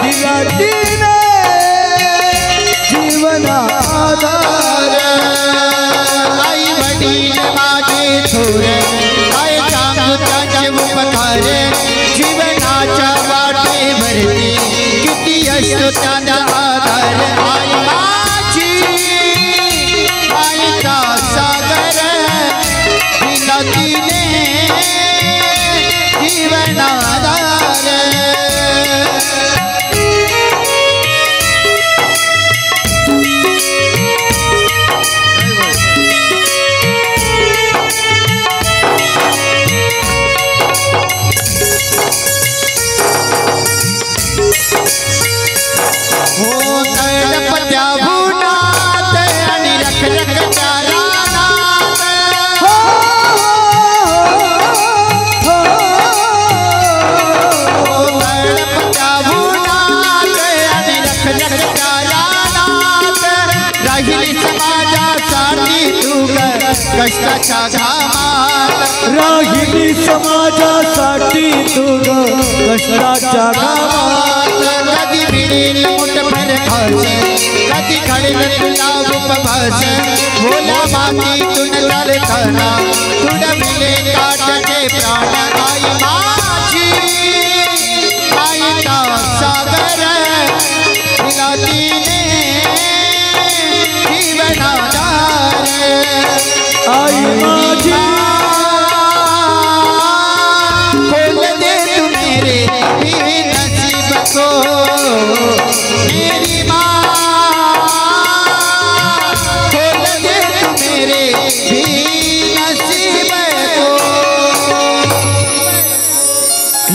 दिला तिने जीवना आधार. आई वडील माझे थोर काय सांगू त्यांचे उपकार, जीवनाच्या वाटेवरती किती असतो त्यांचा आधार. आई माझी मायेचा सागर दिला तिने जीवनाधार. हो तळपत्या भुवनात आणि रखरखत्या रानात, हो तळपत्या भुवनात आणि रखरखत्या रानात राहिली समाजासाठी तू कष्टाच्या घामात. राहिली समाजासाठी तू कष्टाच्या गावात. कधी मिळेल मुठभर खास, कधी घडेल तुला उपवास. भोला मातीतून चालताना तुडविले काटचे प्राण. आई माझी मायेचा सागर दिला तिने जीवनाधार. आई माझी खोल दे तू मेरे भी नसीब को, मेरी माँ खोल दे तू मेरे भी नसीब को.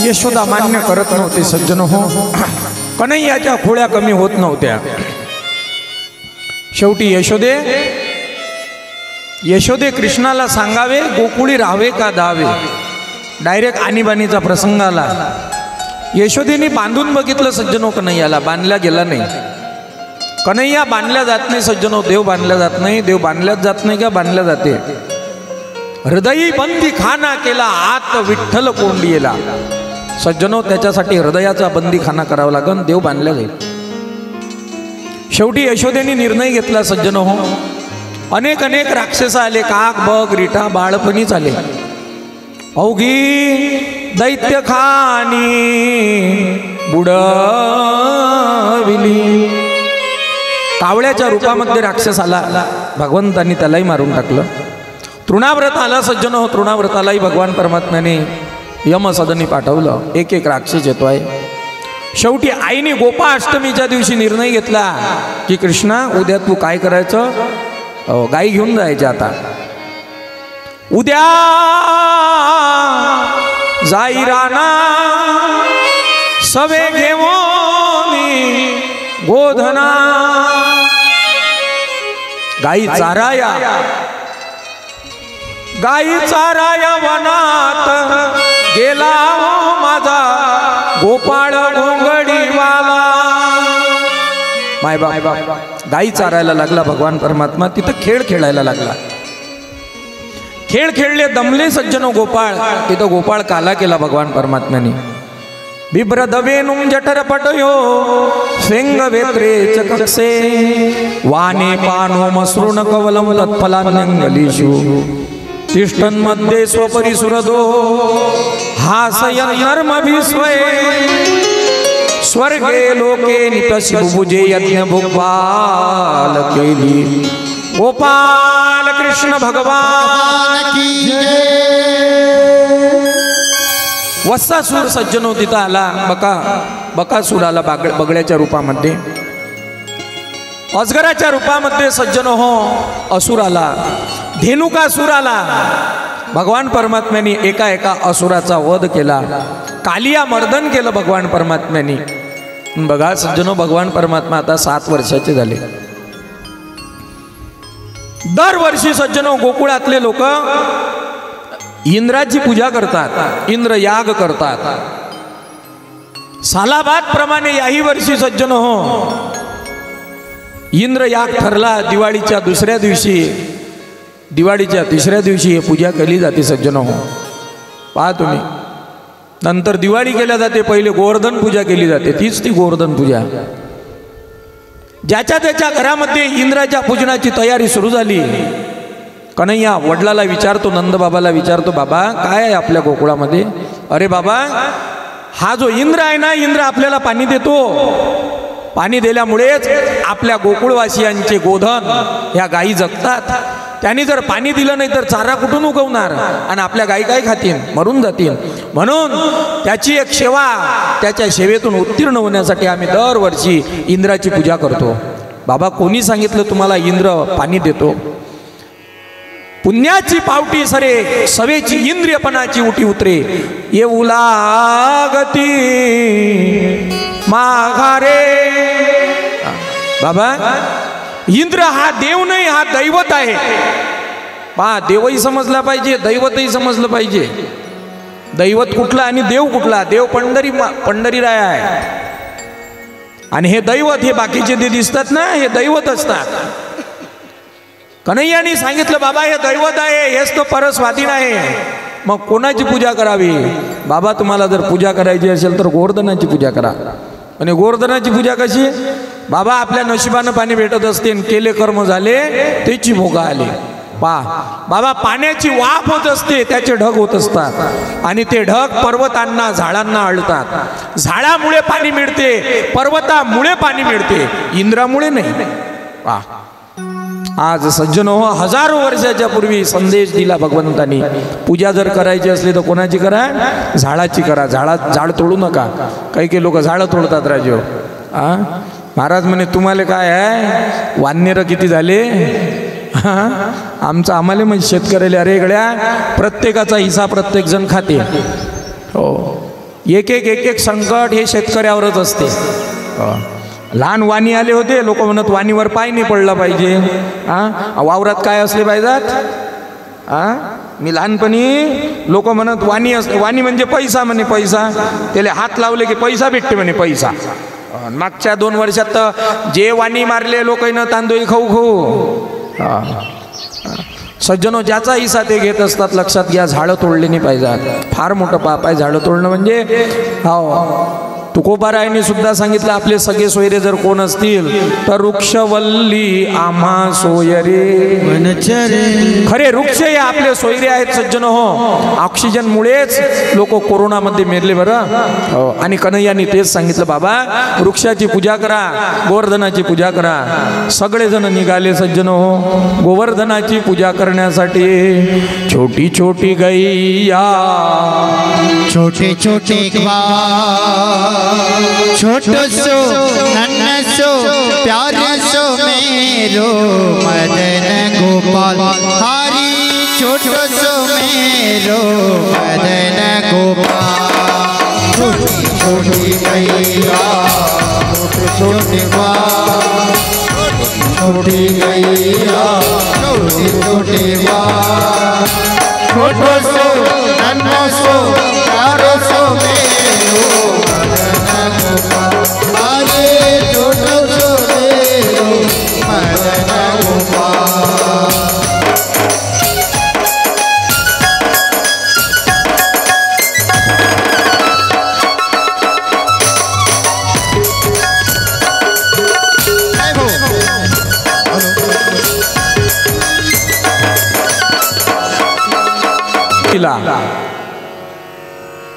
यशोदा मान्य करत नव्हते सज्जन हो. कन्हैयाच्या खोळ्या कमी होत नव्हत्या. शेवटी यशोदे कृष्णाला सांगावे गोकुळी राहावे का धावे. डायरेक्ट आणीबाणीचा प्रसंग आला. यशोदेने बांधून बघितलं सज्जनो कन्हैयाला, बांधल्या गेला नाही. कन्हैया बांधल्या जात नाही सज्जनो, देव बांधल्या जात नाही. देव बांधल्याच जात नाही का बांधल्या जाते. हृदयी बंदी खाना केला आत विठ्ठल कोंडीला. सज्जनो त्याच्यासाठी हृदयाचा बंदीखाना करावा लागन, देव बांधल्या जाईल. शेवटी यशोदेने निर्णय घेतला सज्जनो हो. अनेक राक्षस आले, काक बग रिठा बाळपणीच आले. अवघी दैत्य खानी बुडविली. कावळ्याच्या रूपामध्ये राक्षस आला, भगवंतांनी त्यालाही मारून टाकलं. तृणाव्रत आला सज्जन हो. तृणाव्रतालाही भगवान परमात्म्याने यमसदनी पाठवलं. एक राक्षस येतो आहे. शेवटी आईने गोपाष्टमीच्या दिवशी निर्णय घेतला की कृष्णा उद्या तू काय करायचं, गाई घेऊन जायच्या. आता उद्या जाई राणा सवे घेवोनी गोधना. गाई चाराया गाई चाराया वनात गेला हो माझा गोपाळ घोंगडीवाला. माय बाप गाई चारायला लागला भगवान परमात्मा. तिथं खेळ खेळायला लागला. खेळ खेळले दमले सज्जनो गोपाळ. तिथं गोपाळ काला केला भगवान परमात्म्याने. बिभ्रदवेनुम जठर पटयो स्वेंग वेत्रे चकसे वाने पानो मसृण कवलम तत्फलान्यंगलीषु तिष्ठन् मध्ये स्वपरिसुरदो हासयन् नर्मभिस्वये स्वर्गे लोके नितसि बुभुजे यज्ञ भुक्पाल केली. गोपाल कृष्ण भगवान की जय. वत्सासूर सज्जनो तिथं आला. बकासूर आला बगड्याच्या रूपामध्ये. अजगराच्या रूपामध्ये सज्जनो हो असुर आला. धेनुकासूर आला. भगवान परमात्म्याने एका असुराचा वध केला. कालिया मर्दन केलं भगवान परमात्म्याने. बघा सज्जनो भगवान परमात्मा आता 7 वर्षाचे झाले. दरवर्षी सज्जनो गोकुळातले लोक इंद्राची पूजा करतात. इंद्र याग करतात. सालाबाद प्रमाणे याही वर्षी सज्जनो हो इंद्र याग ठरला. दिवाळीच्या दुसऱ्या दिवशी दिवाळीच्या तिसऱ्या दिवशी ही पूजा केली जाते सज्जनो हो. पहा तुम्ही. नंतर दिवाळी केल्या जाते. पहिले गोवर्धन पूजा केली जाते. तीच ती गोवर्धन पूजा. ज्याच्या त्याच्या घरामध्ये इंद्राच्या पूजनाची तयारी सुरू झाली. कन्हैया वडिलाला विचारतो, नंदबाबाला विचारतो, बाबा काय आहे आपल्या गोकुळामध्ये? अरे बाबा हा जो इंद्र आहे ना, इंद्र आपल्याला पाणी देतो. पाणी दिल्यामुळेच आपल्या गोकुळवासियांचे गोधन ह्या गायी जगतात. त्यांनी जर पाणी दिलं नाही तर चारा कुठून उगवणार? आणि आपल्या गायी काय खातील? मरून जातील. म्हणून त्याची एक सेवा, त्याच्या सेवेतून उत्तीर्ण होण्यासाठी आम्ही दरवर्षी इंद्राची पूजा करतो. बाबा कोणी सांगितलं तुम्हाला इंद्र पाणी देतो? पुण्याची पावटी सरे सवेची इंद्रियपणाची उटी उतरे येऊ लागती माघारे. बाबा इंद्र हा देव नाही, हा दैवत आहे. पहा देवही समजला पाहिजे, दैवतही समजलं पाहिजे. दैवत कुठला आणि देव कुठला? देव पंढरीराय आहे. आणि हे दैवत, हे बाकीचे जे दिसतात ना, हे दैवत असतात. कन्हैयाने सांगितलं बाबा हे दैवत आहे, हेच तो परस्वाधीन आहे. मग कोणाची पूजा करावी? बाबा तुम्हाला जर पूजा करायची असेल तर गोवर्धनाची पूजा करा. आणि गोवर्धनाची पूजा कशी? बाबा आपल्या नशिबानं पाणी भेटत असते, केले कर्म झाले त्याची भोग आले. पहा बाबा पाण्याची वाफ होत असते, त्याचे ढग होत असतात. आणि ते ढग पर्वतांना झाडांना अडतात. झाडामुळे पाणी मिळते, पर्वतामुळे पाणी मिळते, इंद्रामुळे नाही. पहा आज सज्जनो हजारो वर्षाच्या पूर्वी संदेश दिला भगवंतानी. पूजा जर करायची असली तर कोणाची करा? झाडाची करा. झाड तोडू नका. काही लोक झाडं तोडतात राजो. महाराज म्हणे तुम्हाला काय आहे? वाननेर किती झाले? आमचं आम्हाला म्हणजे शेतकऱ्याला अरे गड्या प्रत्येकाचा हिस्सा प्रत्येक जण खाते. हो एक संकट हे शेतकऱ्यावरच असते. लहान वाणी आले होते, लोक म्हणत वाणीवर पाय नाही पडला पाहिजे. वावरात काय असले पाहिजेत? मी लहानपणी लोक म्हणत वाणी असते, वाणी म्हणजे पैसा म्हणे. पैसा त्याला हात लावले की पैसा भेटते म्हणे. पैसा मागच्या 2 वर्षात तर जे वाणी मारले लोकांना तांदूळ खाऊ. सज्जनो ज्याचा हिस्सा ते घेत असतात. लक्षात घ्या, झाडं तोडले नाही पाहिजेत. फार मोठं पाप आहे झाडं तोडणं म्हणजे. हो तुकोबारायांनी सुद्धा सांगितलं आपले सगळे सोयरे जर कोण असतील तर वृक्षवल्ली आम्हा सोयरे वनचरे. खरे वृक्ष हे आपले सोयरे आहेत सज्जनो हो. ऑक्सिजनमुळेच लोक कोरोनामध्ये मेरले बरं. आणि कन्हैयानी तेच सांगितलं बाबा वृक्षाची पूजा करा, गोवर्धनाची पूजा करा. सगळेजण निघाले सज्जनो हो गोवर्धनाची पूजा करण्यासाठी. छोटी छोटी गैया, छोटे छोटे छोटो सो नन्हा सो प्यारा सो मेरो मदन गोपाल हरी. छोटो सो मेरो मदन गोपाल. छोटी छोटी गैया, छोटे छोटे बाल, छोटी गैया, छोटे छोटे बाल. छोटो सो नन्हो सो प्यारो सो मेरो मदन गोपाल अरे छोटो सो मेरो मदन गोपाल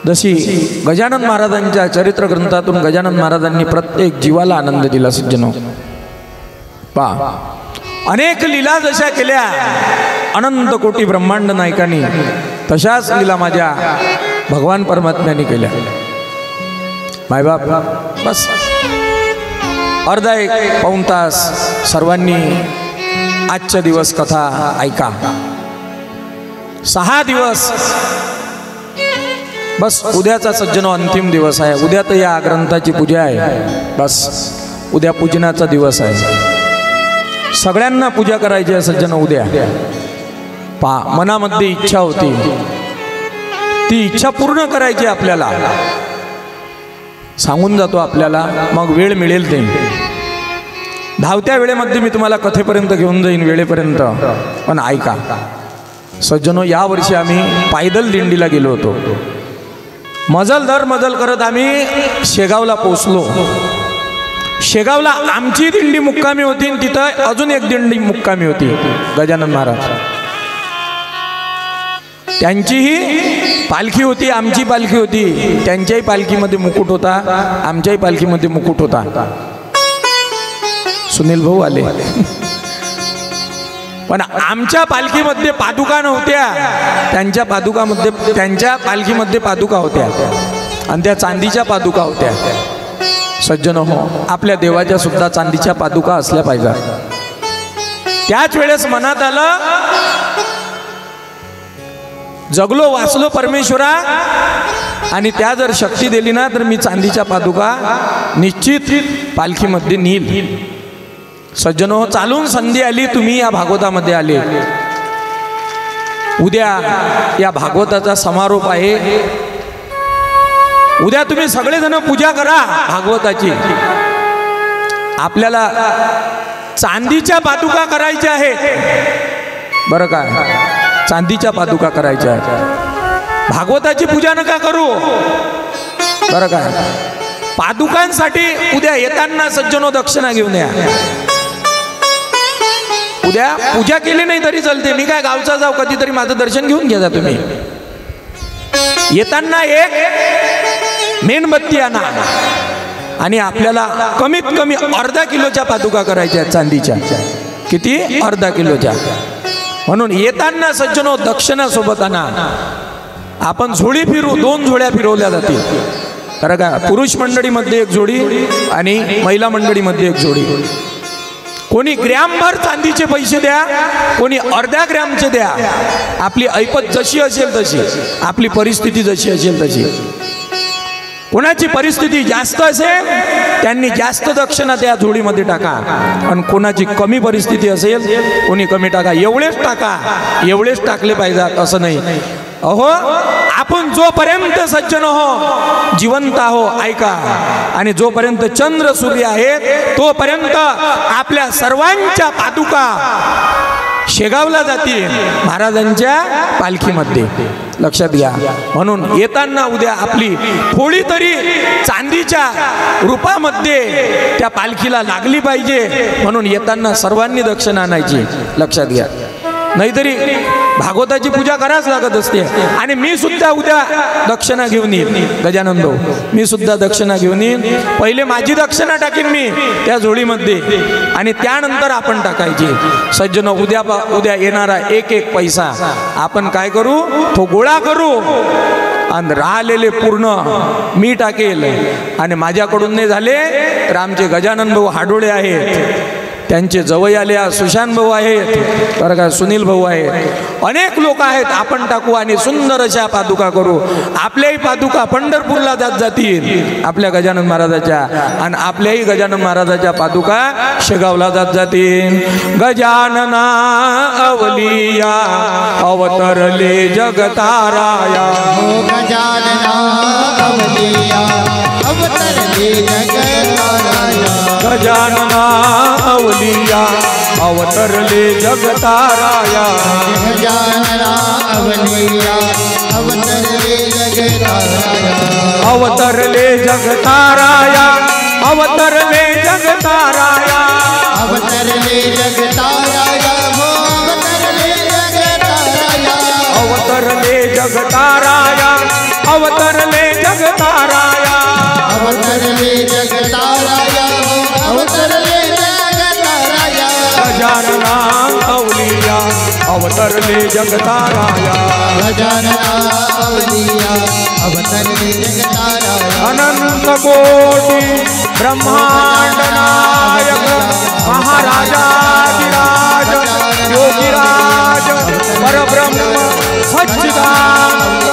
जशी गजानन महाराजांच्या चरित्र ग्रंथातून गजानन महाराजांनी प्रत्येक जीवाला आनंद दिला सज्जनो पहा अनेक लीला जशा केल्या अनंत कोटी ब्रह्मांड नायकांनी तशाच लीला माझ्या भगवान परमात्म्याने केल्या मायबाप बस अर्धा एक पाऊण तास सर्वांनी आजचा दिवस कथा ऐका 6 दिवस बस उद्याचा सज्जनो अंतिम दिवस आहे उद्या तर या ग्रंथाची पूजा आहे बस उद्या पूजनाचा दिवस आहे सगळ्यांना पूजा करायची आहे सज्जनो उद्या पहा मनामध्ये इच्छा होती ती इच्छा पूर्ण करायची आपल्याला सांगून जातो आपल्याला मग वेळ मिळेल ते धावत्या वेळेमध्ये मी तुम्हाला कथेपर्यंत घेऊन जाईन वेळेपर्यंत पण ऐका सज्जनो या वर्षी आम्ही पायदल दिंडीला गेलो होतो मजल दर मजल करत आम्ही शेगावला पोहोचलो शेगावला आमची दिंडी मुक्कामी होती आणि तिथं अजून एक दिंडी मुक्कामी होती गजानन महाराज त्यांचीही पालखी होती आमची पालखी होती त्यांच्याही पालखीमध्ये मुकुट होता आमच्याही पालखीमध्ये मुकुट होता सुनील भाऊ आले पण आमच्या पालखीमध्ये पादुका नव्हत्या त्यांच्या पालखीमध्ये पादुका होत्या आणि त्या चांदीच्या पादुका होत्या सज्जन हो आपल्या देवाच्या सुद्धा चांदीच्या पादुका असल्या पाहिजेत त्याच वेळेस मनात आलं जगलो वाचलो परमेश्वरा आणि त्या जर शक्ती दिली ना तर मी चांदीच्या पादुका निश्चित पालखीमध्ये नेईल सज्जनो चालून संधी आली तुम्ही या भागवतामध्ये आले उद्या या भागवताचा समारोप आहे उद्या तुम्ही सगळेजण पूजा करा भागवताची आपल्याला चांदीच्या पादुका करायच्या आहेत बरं का चांदीच्या पादुका करायच्या आहेत भागवताची पूजा नका करू बरं का पादुकांसाठी उद्या येताना सज्जनो दक्षिणा घेऊन या उद्या पूजा केली नाही तरी चालते मी काय गावचा जाऊ कधीतरी माझं दर्शन घेऊन घ्या तुम्ही येताना एक मेणबत्ती आणा आणि आपल्याला कमीत कमी अर्धा किलोच्या पादुका करायच्या आहेत चांदीच्या किती अर्धा किलोच्या म्हणून येताना सज्जनो दक्षिणा सोबत आणा आपण झोळी फिरू 2 झोळ्या फिरवल्या जातील बरं का पुरुष मंडळीमध्ये एक जोडी आणि महिला मंडळीमध्ये एक जोडी कोणी ग्रॅमभर चांदीचे पैसे द्या कोणी अर्ध्या ग्रॅमचे द्या आपली ऐपत जशी असेल तशी आपली परिस्थिती जशी असेल तशी कोणाची परिस्थिती जास्त असेल त्यांनी जास्त दक्षिणा त्या जोडीमध्ये टाका आणि कोणाची कमी परिस्थिती असेल कोणी कमी टाका एवढेच टाकले पाहिजेत असं नाही अहो आपण जोपर्यंत सज्जन हो जिवंत आहो ऐका आणि जोपर्यंत चंद्र सूर्य आहेत तोपर्यंत आपल्या सर्वांच्या पादुका शेगावला जातील महाराजांच्या पालखीमध्ये लक्षात घ्या म्हणून येताना उद्या आपली थोडी तरी चांदीच्या रूपामध्ये त्या पालखीला लागली पाहिजे म्हणून येताना सर्वांनी दक्षिणा आणायची लक्षात घ्या नाहीतरी भागवताची पूजा करायच लागत असते आणि मी सुद्धा उद्या दक्षिणा घेऊन येईन गजानन भाऊ मी सुद्धा दक्षिणा घेऊन येईन पहिले माझी दक्षिणा टाकीन मी त्या जोडीमध्ये आणि त्यानंतर आपण टाकायची सज्जन उद्या येणारा एक पैसा आपण काय करू तो गोळा करू आणि राहिलेले पूर्ण मी टाकेल आणि माझ्याकडून नाही झाले तर आमचे गजानन भाऊ हाडोळे आहेत त्यांचे जवळ आले सुशांत भाऊ आहेत बरं का, सुनील भाऊ आहेत, अनेक लोक आहेत. आपण टाकू आणि सुंदर अशा पादुका करू. आपल्याही पादुका पंढरपूरला जात जातील आपल्या गजानन महाराजाच्या, आणि आपल्याही गजानन महाराजाच्या पादुका शेगावला जात जातील. गजानना अवलिया अवतरले जगताराया, गजानना अवलिया अवतरले जगताराया, गजानना अवलिया अवतरले जगताराया, गजानना अवलिया अवतरले जगताराया, अवतरले जगताराया, अवतरले जगताराया, अवतरले जगताराया, हो अवतरले जगताराया, अवतरले जगताराया, अवतरले जगताराया, अवतरले जगताराया, हो अवतरले जगताराया, गजानना अवलिया अवतरले जगताराया, गजानना अवलिया अवतरले जगताराया, अनंत कोटि ब्रह्मांड नायक महाराजाधिराज योगिराज परब्रह्म सच्चिदानंद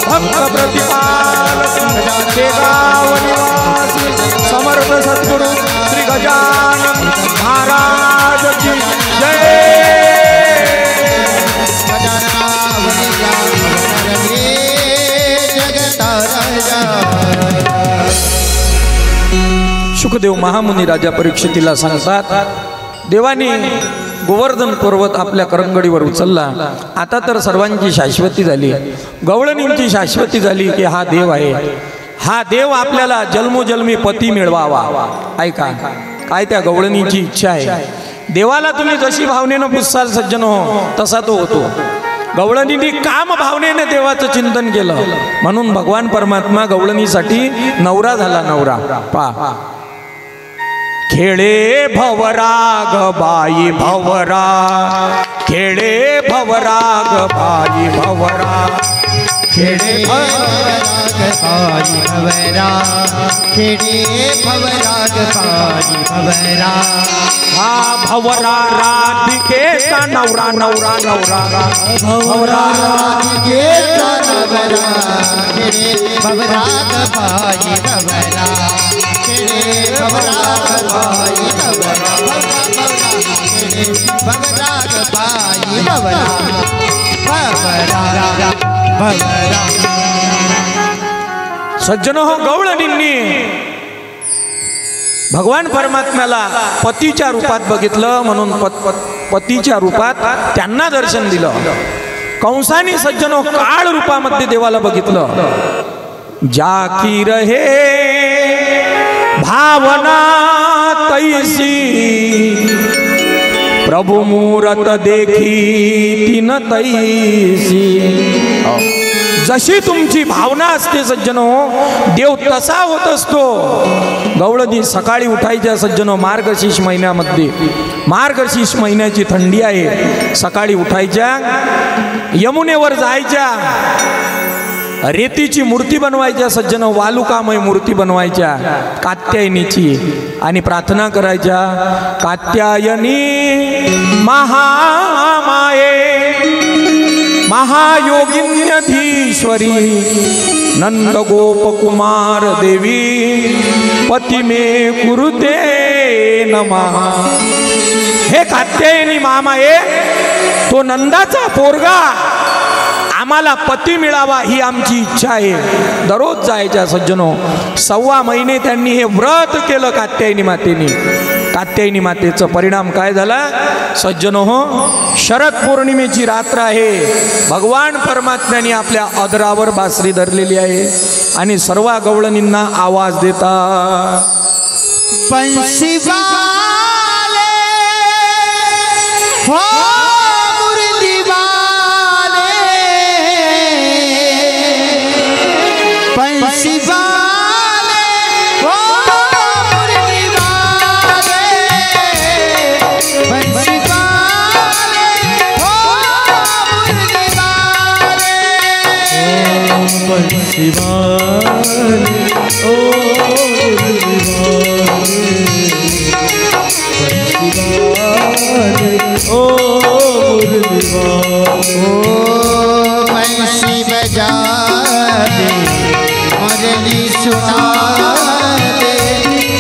भक्त प्रतिपालक शेगाव निवासी समर्थ सद्गुरु श्री गजानन महाराज की जय. गजानना अवलिया अवतरले जगताराया. शुकदेव महामुनी राजा परीक्षितीला सांगतात, देवाने गोवर्धन पर्वत आपल्या करंगडीवर उचलला. आता तर सर्वांची शाश्वती झाली, गवळणींची शाश्वती झाली की हा देव आहे. हा देव आपल्याला जन्मोजन्मी पती मिळवावा. ऐका काय त्या गवळणीची इच्छा आहे. देवाला तुम्ही जशी भावनेनं पुजसाल सज्जन हो तसा तो होतो. गवळणींनी काम भावनेने देवाचं चिंतन केलं म्हणून भगवान परमात्मा गवळणीसाठी नवरा झाला. नवरा पा खेळे भवराग बाई भवरा, खेळे भवराग बाई भवरा, खेड़े भवराग पारी भवरा, खेड़े भवराग पारी भवरा, हा भवरा राधिकेचा नवरा नवरा नवरा, भवरा राधिके नवरा, खेड़े भवराग पारी भवरा, खेड़े भवराग पारी भवरा, खेड़े भवराग पारी भवरा, भवरा भवरा. सज्जन हो, गवळणींनी भगवान परमात्म्याला पतीच्या रूपात बघितलं म्हणून पतीच्या रूपात त्यांना दर्शन दिलं. कंसानी सज्जन हो काळ रूपामध्ये देवाला बघितलं. जाकी रहे भावना तैसी, प्रभु मूरत देखी तीन तैसी. जशी तुमची भावना असते सज्जनो देव तसा होत असतो. गवळणी सकाळी उठायच्या सज्जनो मार्गशीर्ष महिन्यामध्ये, मार्गशीर्ष महिन्याची थंडी आहे, सकाळी उठायच्या यमुनेवर जायच्या, रेतीची मूर्ती बनवायच्या सज्जन, वालुकामय मूर्ती बनवायच्या कात्यायनीची आणि प्रार्थना करायच्या. कात्यायनी महामाये महायोगिन्यधीश्वरी नंद गोप कुमार देवी पति में कुरुते नमः. हे कात्यायनी महामाये, तो नंदाचा पोरगा आम्हाला पती मिळावा ही आमची इच्छा आहे. दररोज जायच्या सज्जनो. 6 महिने त्यांनी हे व्रत केलं कात्यायनी मातेने. कात्यायनी मातेचा परिणाम काय झाला सज्जनो हो, शरद पौर्णिमेची रात्र आहे. भगवान परमात्म्याने आपल्या अधरावर बासरी धरलेली आहे आणि सर्व गवळणींना आवाज देतात. बंसी वाले हो मुरली वाले, बंसी वाले हो मुरली वाले, बंसी वाले हो मुरली वाले, बंसी वाले ओ मुरली वाले, बंसी वाले वाले ओ मुरली वाले ओ बंसी बजा दे मुरली सुना दे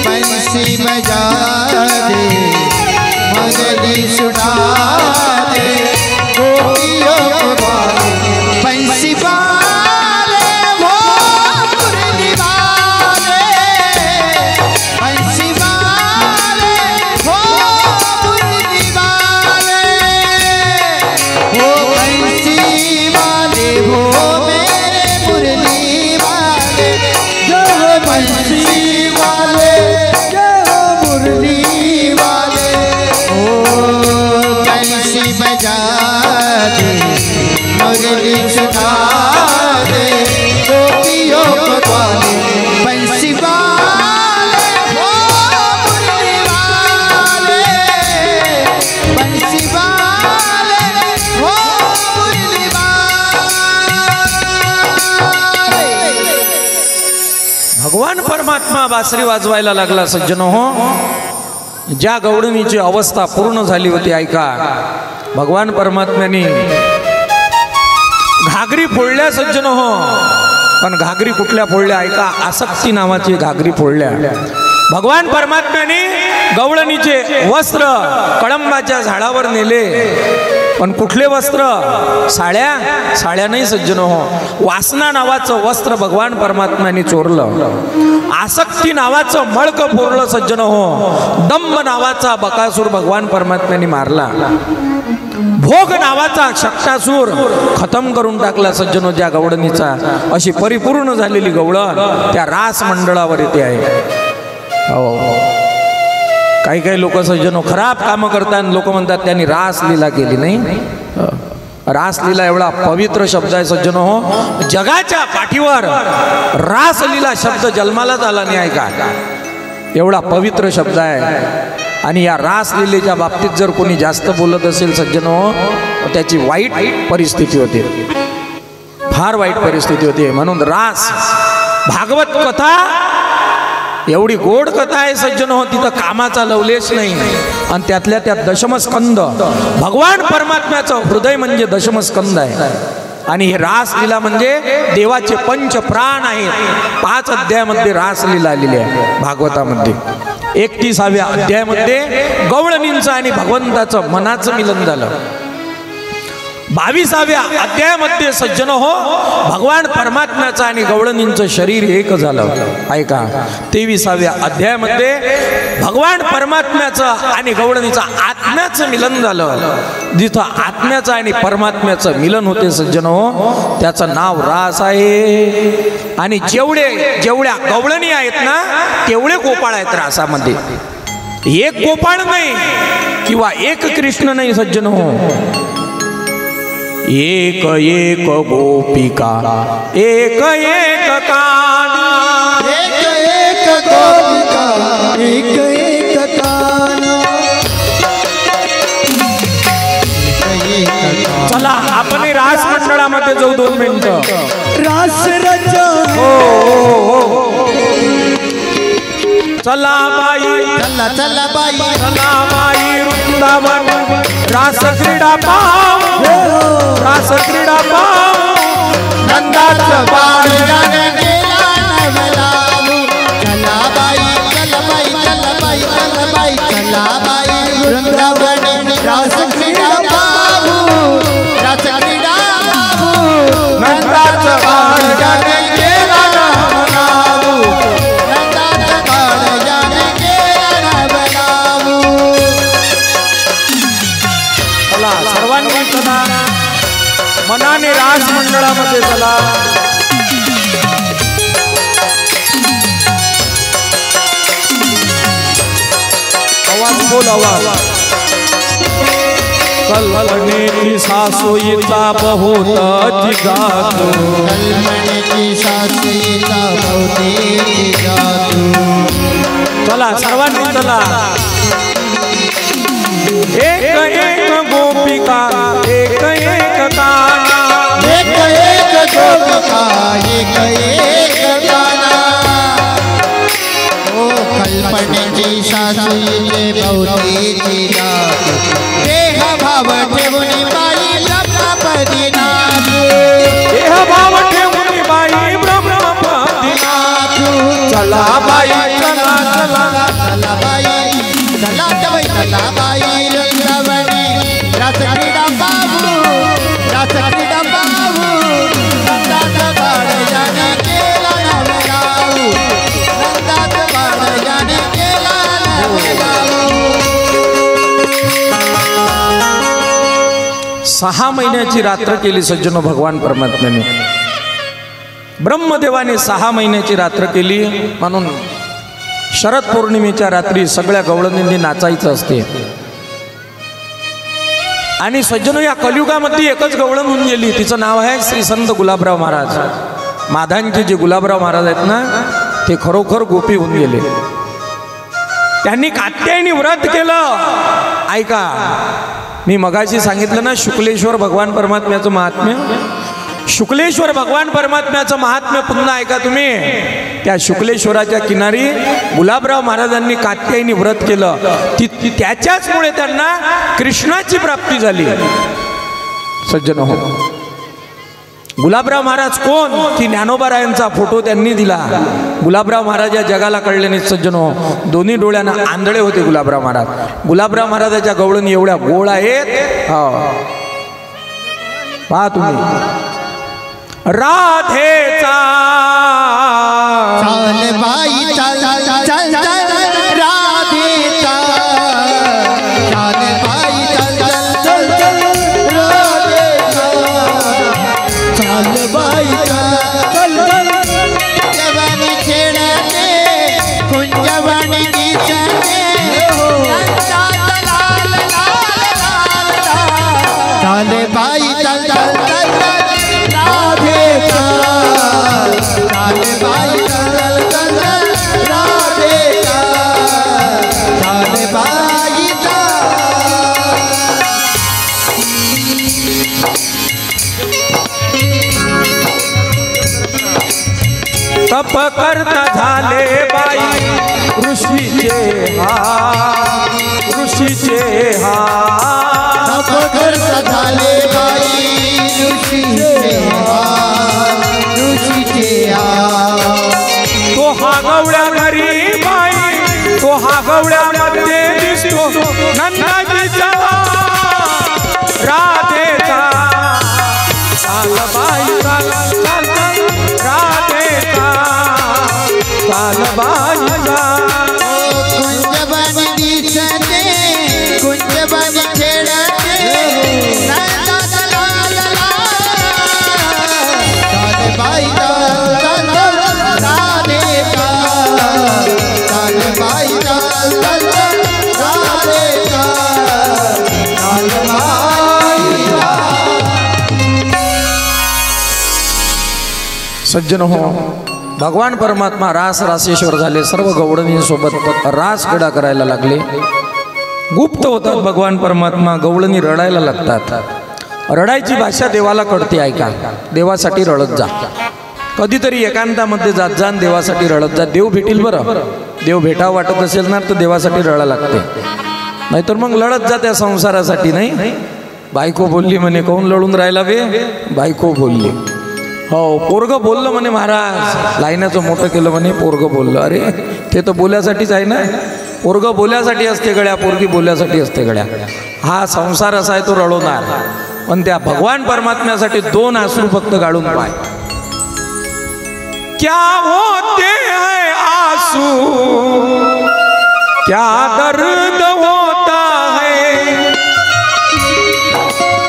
बंसी बजा दे मुरली सुना दे गोपियों को बंसी वाले वो मुरली वाले बंसी वाले वो मुरली वाले वो बंसी वाले वो मेरे मुरली वाले जय बंसी वाले जय मुरली वाले ओ बंसी बजा दे मुरली सुना दे गोपियों को ग्वाले बंसी वाले ओ मुरली वाले बंसी वाले ओ मुरली वाले। भगवान परमात्मा बासरी वाजवायला लागला सज्जनो हो. ज्या गवळणीची अवस्था पूर्ण झाली होती ऐका. भगवान परमात्म्याने घागरी फोडल्या सज्जनो हो. पण घागरी कुठल्या फोडल्या ऐका. आसक्ती नावाची घागरी फोडल्या. भगवान परमात्म्याने गवळणीचे वस्त्र कळंबाच्या झाडावर नेले. पण कुठले वस्त्र? साड्या? साड्या नाही सज्जनो हो. वासना नावाचं वस्त्र भगवान परमात्म्याने चोरलं. आसक्ती नावाचं मळक फोडलं सज्जनो हो. दंभ नावाचा बकासूर भगवान परमात्म्याने मारला. भोग नावाचा शक्तासूर खतम करून टाकला सज्जनो ज्या गवळणीचा. अशी परिपूर्ण झालेली गवळण त्या रास मंडळावर येते आहे. हो, काही काही लोक सज्जनो खराब कामं करतात. लोक म्हणतात त्यांनी रासलीला केली नाही. रासलीला एवढा पवित्र शब्द आहे सज्जनो हो. जगाच्या पाठीवर रासलीला शब्द जन्मालाच आला नाही ऐका. एवढा पवित्र शब्द आहे. आणि या रासलीलेच्या बाबतीत जर कोणी जास्त बोलत असेल सज्जनो हो त्याची वाईट परिस्थिती होते. फार वाईट परिस्थिती होते. म्हणून रास भागवत कथा एवढी गोड कथा आहे सज्जनो हो. तिथं कामाचा लवलेश नाही. आणि त्यातल्या त्यात दशमस्कंद भगवान परमात्म्याचं हृदय म्हणजे दशमस्कंद आहे. आणि हे रासलीला म्हणजे देवाचे पंच प्राण आहेत. 5 अध्यायामध्ये रासलीला आलेली आहे भागवतामध्ये. 31व्या अध्यायामध्ये गवळणींचं आणि भगवंताचं मनाचं मिलन झालं. 22व्या अध्यायामध्ये सज्जन हो भगवान परमात्म्याचं आणि गवळणींचं शरीर एक झालं ऐका. 23व्या अध्यायामध्ये भगवान परमात्म्याचं आणि गवळणीचं आत्म्याचं मिलन झालं. जिथं आत्म्याचं आणि परमात्म्याचं मिलन होते सज्जन हो त्याचं नाव रास आहे. आणि जेवढ्या गवळणी आहेत ना तेवढे गोपाळ आहेत रासामध्ये. एक गोपाळ नाही किंवा एक कृष्ण नाही सज्जन हो. एक एक गोपिका एक एक काना एक एक गोपिका एक एक काना. चला आपण रास मंडळामध्ये जाऊ 2 मिनिटं. रास रचा हो चला बाई चला चला बाई चला बाई वृंदावन रास क्रीडा पाहू रास क्रीडा पाहू नंदाचं बाळ गाणं गेला नवलालू. चला बाई चला बाई चला बाई चला बाई चला बाई वृंदावन रास क्रीडा पाहू रास क्रीडा पाहू नंदाचं बाळ गाणं गेला नवलालू. नंदाचं बाळ गाणं गेला नवलालू. चला सर्वांनी चला मनाने रास मंडळामध्ये चला. आवाज बोल आवाज. कल्पनेची सासोईचा बहुत जिजातो कल्पनेची सासुईचा बहुतेक जातो. चला सर्वांनी चला. एक एक गोपिका एक एक काना एक एक गोपिका एक एक गाना. ओ कल्पनेची सासुईचे बहुतेची जातो चला बाई रंगवणी रास क्रीडा पाहू रास क्रीडा पाहू नंदात बाळ याने केला नवलाऊ नंदात बाळ याने केला नवलाऊ 6 महिन्याची रात्र केली सज्जनो भगवान परमात्म्याने. ब्रह्मदेवाने 6 महिन्याची रात्र केली. म्हणून शरद पौर्णिमेच्या रात्री सगळ्या गवळणींनी नाचायचं असते. आणि सज्जनो या कलियुगामध्ये एकच गवळण होऊन गेली. तिचं नाव आहे श्री संत गुलाबराव महाराज. माधांचे जे गुलाबराव महाराज आहेत ना ते खरोखर गोपी होऊन गेले. त्यांनी कात्यायनी व्रत केलं. ऐका, मी मगाशी सांगितलं ना शुक्लेश्वर भगवान परमात्म्याचं महात्म्य. शुक्लेश्वर भगवान परमात्म्याचं महात्म्य पुन्हा ऐका तुम्ही. त्या शुक्लेश्वराच्या किनारी गुलाबराव महाराजांनी कात्यायनी व्रत केलं. त्याच्याचमुळे त्यांना कृष्णाची प्राप्ती झाली. सज्जन हो, गुलाबराव महाराज कोण की ज्ञानोबारायांचा फोटो त्यांनी दिला. गुलाबराव महाराज या जगाला कळले नाहीत सज्जन हो. दोन्ही डोळ्यांना आंधळे होते गुलाबराव महाराज. गुलाबराव महाराजाच्या गवळणी एवढ्या गोळ आहेत. पहा तुम्ही. राधेचा चाल बाई चल चल चल राधेचा चाल बाई चल चल चल राधेचा चाल बाई चल चल कुंजवानी खेळते कुंजवानी दिसते नंदात लाल लाल लाल चाल बाई चल चल चल राधेचा चाल बाई चल चल राधेचा चाल बाई तप करता झाले बाई ऋषीचे तप करता झाले बाई ऋषीचे तो हा गवळ्या घरी बाई तो हा गवळ्यामध्ये दिसतो नंदाजीचा राधेचा चाल बाई चाल चाल राधेचा चाल बाई कुंजवानी दिसते कुंजवानी खेळते नंदात लाल लाल चाल बाई चाल चाल राधेचा चाल बाई चाल चाल राधेचा चाल बाई. सज्जन हो, भगवान परमात्मा रासेश्वर झाले. सर्व गवळणींसोबत रास क्रीडा करायला लागले. गुप्त होतात भगवान परमात्मा. गवळणी रडायला लागतात. रडायची भाषा देवाला कळते. ऐका, देवासाठी रडत जा. कधीतरी एकांतामध्ये जात जा आणि देवासाठी रडत जा. देव भेटील. बरं, देव भेटावं वाटत असेल ना तर देवासाठी रडायला लागते. नाहीतर मग लढत जा त्या संसारासाठी. नाही, बायको बोलली म्हणे कोण लढून राहिला बे. बायको बोलली. हो, पोरग बोललं म्हणे महाराज. लाईनाचं मोठं केलं म्हणे. पोरग बोललं. अरे ते तर बोल्यासाठीच आहे ना. पोरग बोल्यासाठी असते गड्या, पोरगी बोल्यासाठी असते गड्या. हा संसार असा आहे तो रडवणार. पण त्या भगवान परमात्म्यासाठी 2 अश्रू फक्त गाळून पाय. क्या होते हैं आंसू क्या दर्द होता है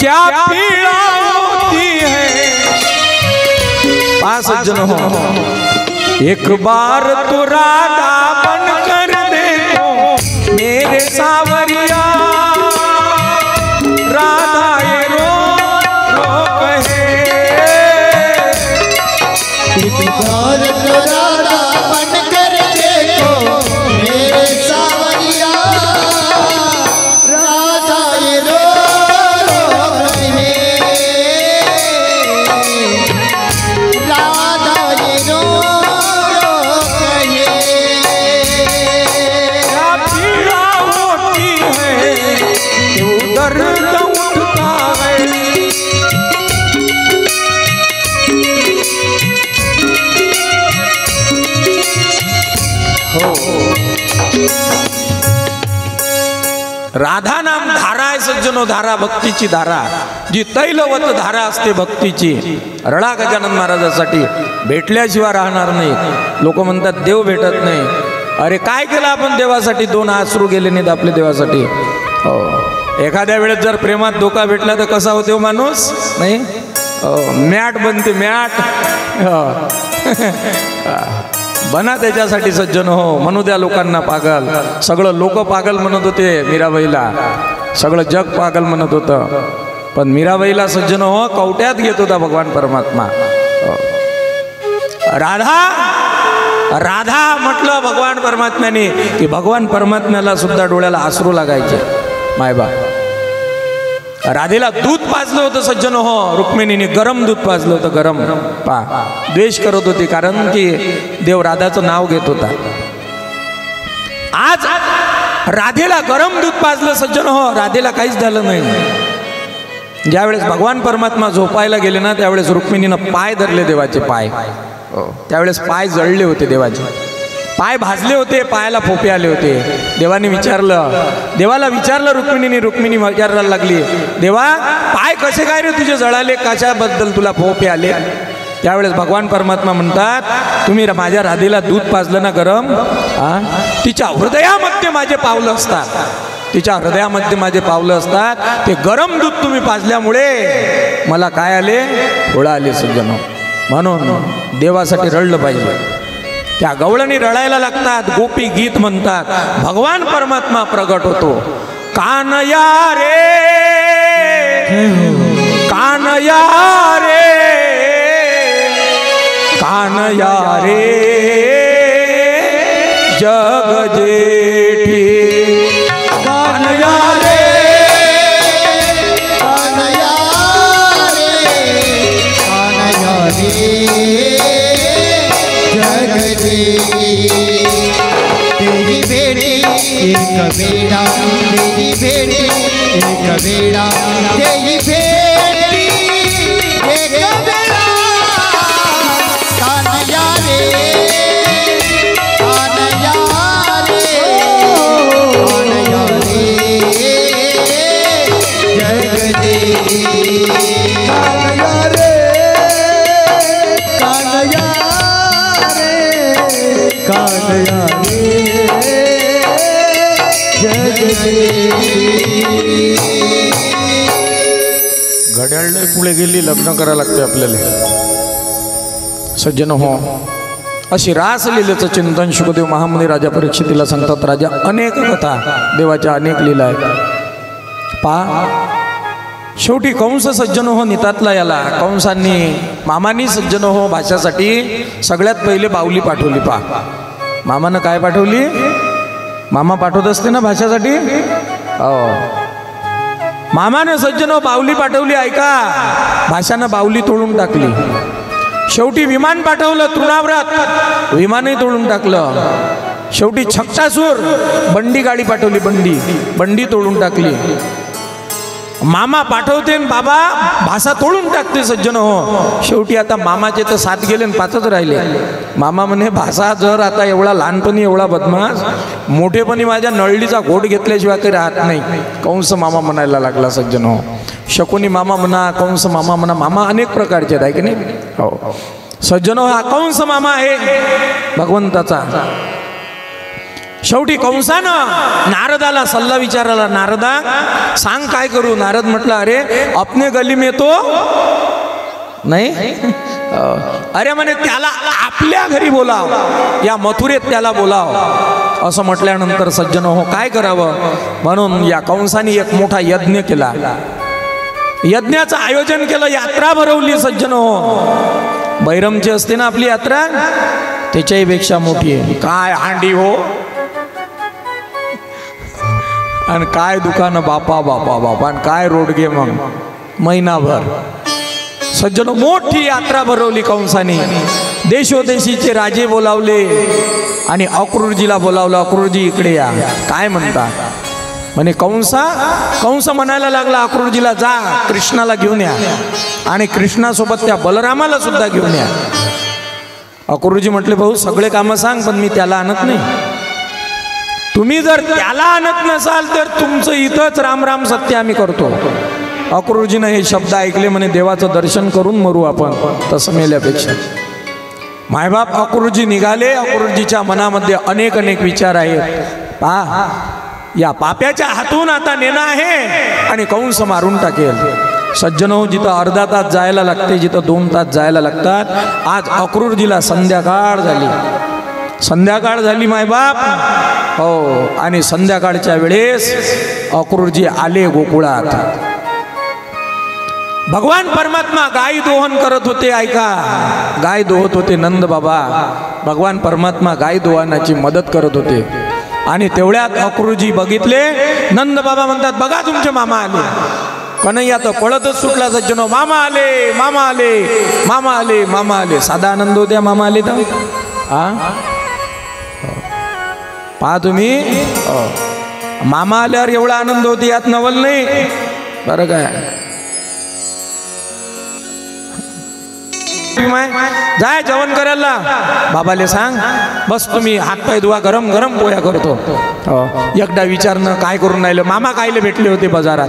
क्या पीड़ा होती है. सज्जन हो, एक बार तो राधा बन कर देखो मेरे सावरिया. राधा ये रो रो कहे. एक बार तो राधा बन कर देखो मेरे सावरिया. राधा ये रो रो कहे. राधा ये रो रो कहे. क्या पीड़ा होती है राधा नाम धारा आहे सज्जनो, धारा भक्तीची धारा, जी तैलवत धारा असते भक्तीची. रळा गजानन महाराजासाठी भेटल्याशिवाय राहणार नाही. लोक म्हणतात देव भेटत नाही. अरे काय केलं आपण देवासाठी? 2 अश्रू गेले नाहीत आपले देवासाठी. हो, एखाद्या वेळेस जर प्रेमात धोका भेटला तर कसा होतो माणूस? नाही, मॅट बनते मॅट. बना त्याच्यासाठी सज्जन हो. म्हणू द्या लोकांना पागल. सगळं लोक पागल म्हणत होते मीराबाईला, सगळं जग पागल म्हणत होतं, पण मीराबाईला सज्जन हो कवट्यात घेत होता भगवान परमात्मा. राधा राधा म्हटलं भगवान परमात्म्याने की भगवान परमात्म्याला सुद्धा डोळ्याला अश्रू लागायचे. मायबा राधेला दूध पाजलं होतं सज्जन हो. रुक्मिणीने गरम दूध पाजलं होतं, गरम. द्वेष करत होती कारण की देव राधाचं नाव घेत होता. आज राधेला गरम दूध पाजलं सज्जन हो, राधेला काहीच झालं नाही. ज्यावेळेस भगवान परमात्मा झोपायला गेले ना त्यावेळेस रुक्मिणीनं पाय धरले देवाचे पाय. त्यावेळेस पाय जळले होते देवाचे, पाय भाजले होते, पायाला फोपे आले होते. देवाला विचारलं रुक्मिणीने. रुक्मिणी विचारायला लागली, देवा पाय कसे काय रे तुझे जळाले, कशाबद्दल तुला फोपे आले? त्यावेळेस भगवान परमात्मा म्हणतात, तुम्ही माझ्या राधेला दूध पाजलं ना गरम, तिच्या हृदयामध्ये माझे पावलं असतात, तिच्या हृदयामध्ये माझे पावलं असतात. ते गरम दूध तुम्ही पाजल्यामुळे मला काय आले? फोळा आले सज्जनो. म्हणून देवासाठी रडलं पाहिजे. त्या गवळणी रडायला लागतात, गोपी गीत म्हणतात, भगवान परमात्मा प्रगट होतो. कानया रे कानया रे कानया रे जग जेठी. कानया रे कानया रे कानया रे जग तेरी बेटी एक बेड़ा, तेरी बेटी एक बेड़ा, तेरी बेटी एक बेड़ा. कानया रे कानया रे कानया रे जगदेवी. कानया रे कानया कानया रे घड्याळ पुढे गेली, लग्न करायला लागते आपल्याला सज्जन हो. अशी रासलीलेचं चिंतन शुकदेव महामुनी राजा परीक्षितीला सांगतात. राजा अनेक कथा देवाच्या अनेक लीला आहेत. शेवटी कंस सज्जन हो नितातला याला. कंसांनी मामानी सज्जन हो भाषासाठी सगळ्यात पहिले बाहुली पाठवली. मामानं काय पाठवली? मामा पाठवत असते ना भाषासाठी. मामाने सज्जन हो बाहुली पाठवली. ऐका, भाषानं बाहुली तोडून टाकली. शेवटी विमान पाठवलं तृणाव्रत, विमानही तोडून टाकलं. शेवटी छक्कासूर बंडी गाडी पाठवली, बंडी तोडून टाकली. मामा पाठवते बाबा भाषा तोडून टाकते सज्जन हो. शेवटी आता मामाचे तर 7 गेले आणि 5च राहिले. मामा म्हणे भाषा जर आता एवढा लहानपणी एवढा बदमाश, मोठेपणी माझ्या नळलीचा घोट घेतल्याशिवाय काही राहत नाही. कंस मामा म्हणायला लागला सज्जन हो. शकुनी मामा म्हणा, कंस मामा म्हणा, मामा अनेक प्रकारचे आहेत, आहे की नाही? हो सज्जन हो, हा कंस मामा आहे भगवंताचा. शेवटी कंसानं नारदाला सल्ला विचारला, नारदा सांग काय करू? नारद म्हटलं, अरे अपने गली में तो नाही. अरे म्हणे त्याला आपल्या घरी बोलाव, या मथुरेत त्याला बोलाव. असं म्हटल्यानंतर सज्जन हो काय करावं? म्हणून या कंसाने एक मोठा यज्ञ केला. यज्ञाचं आयोजन केलं, यात्रा भरवली सज्जन हो. बैरमची असते ना आपली यात्रा, त्याच्याही पेक्षा मोठी आहे. काय हांडी हो, आणि काय दुकानं बापा बापा बापा, आणि काय रोडगे मग महिनाभर. सज्जन मोठी यात्रा भरवली कंसाने. देशोदेशीचे राजे बोलावले आणि अक्रूरजीला बोलावलं. अक्रूरजी इकडे या. काय म्हणता? म्हणे कंस म्हणायला लागला अक्रूरजीला, जा कृष्णाला घेऊन या आणि कृष्णासोबत त्या बलरामाला सुद्धा घेऊन या. अक्रूरजी म्हटले, भाऊ सगळे कामं सांग पण मी त्याला आणत नाही. तुम्ही जर त्याला आणत नसाल तर तुमचं इथंच राम राम सत्य आम्ही करतो. अक्रूरजीनं हे शब्द ऐकले, म्हणे देवाचं दर्शन करून मरू आपण, तसं मेल्यापेक्षा. मायबाप अक्रूरजी निघाले. अक्रूरजीच्या मनामध्ये अनेक अनेक विचार आहेत. पहा, या पाप्याच्या हातून आता नेणं आहे आणि कंस मारून टाकेल. सज्जनो, जिथं अर्धा तास जायला लागते, जिथं 2 तास जायला लागतात, आज अक्रूरजीला संध्याकाळ झाली. संध्याकाळ झाली मायबाप. हो, आणि संध्याकाळच्या वेळेस अक्रूरजी आले गोकुळात. भगवान परमात्मा गाय दोहन करत होते. ऐका, गाय दोहत होते नंद बाबा. भगवान परमात्मा गाय दोहनाची मदत करत होते. आणि तेवढ्यात अक्रूरजी बघितले. नंद बाबा म्हणतात, बघा तुमचे मामा आले. कन्हैया तर पळतच सुटला. सज्जनो, मामा आले, मामा आले, मामा आले, मामा आले. साधा आनंद होत्या मामा आले तर. पहा तुम्ही, मामा आल्यावर एवढा आनंद होती, यात नवल नाही बरं काय. जाय जेवण करायला, बाबाले सांग बस तुम्ही हातपाय धुवा, गरम गरम पोया करतो. एकदा विचारणं काय करून राहिलं, मामा कायले भेटले होते बाजारात.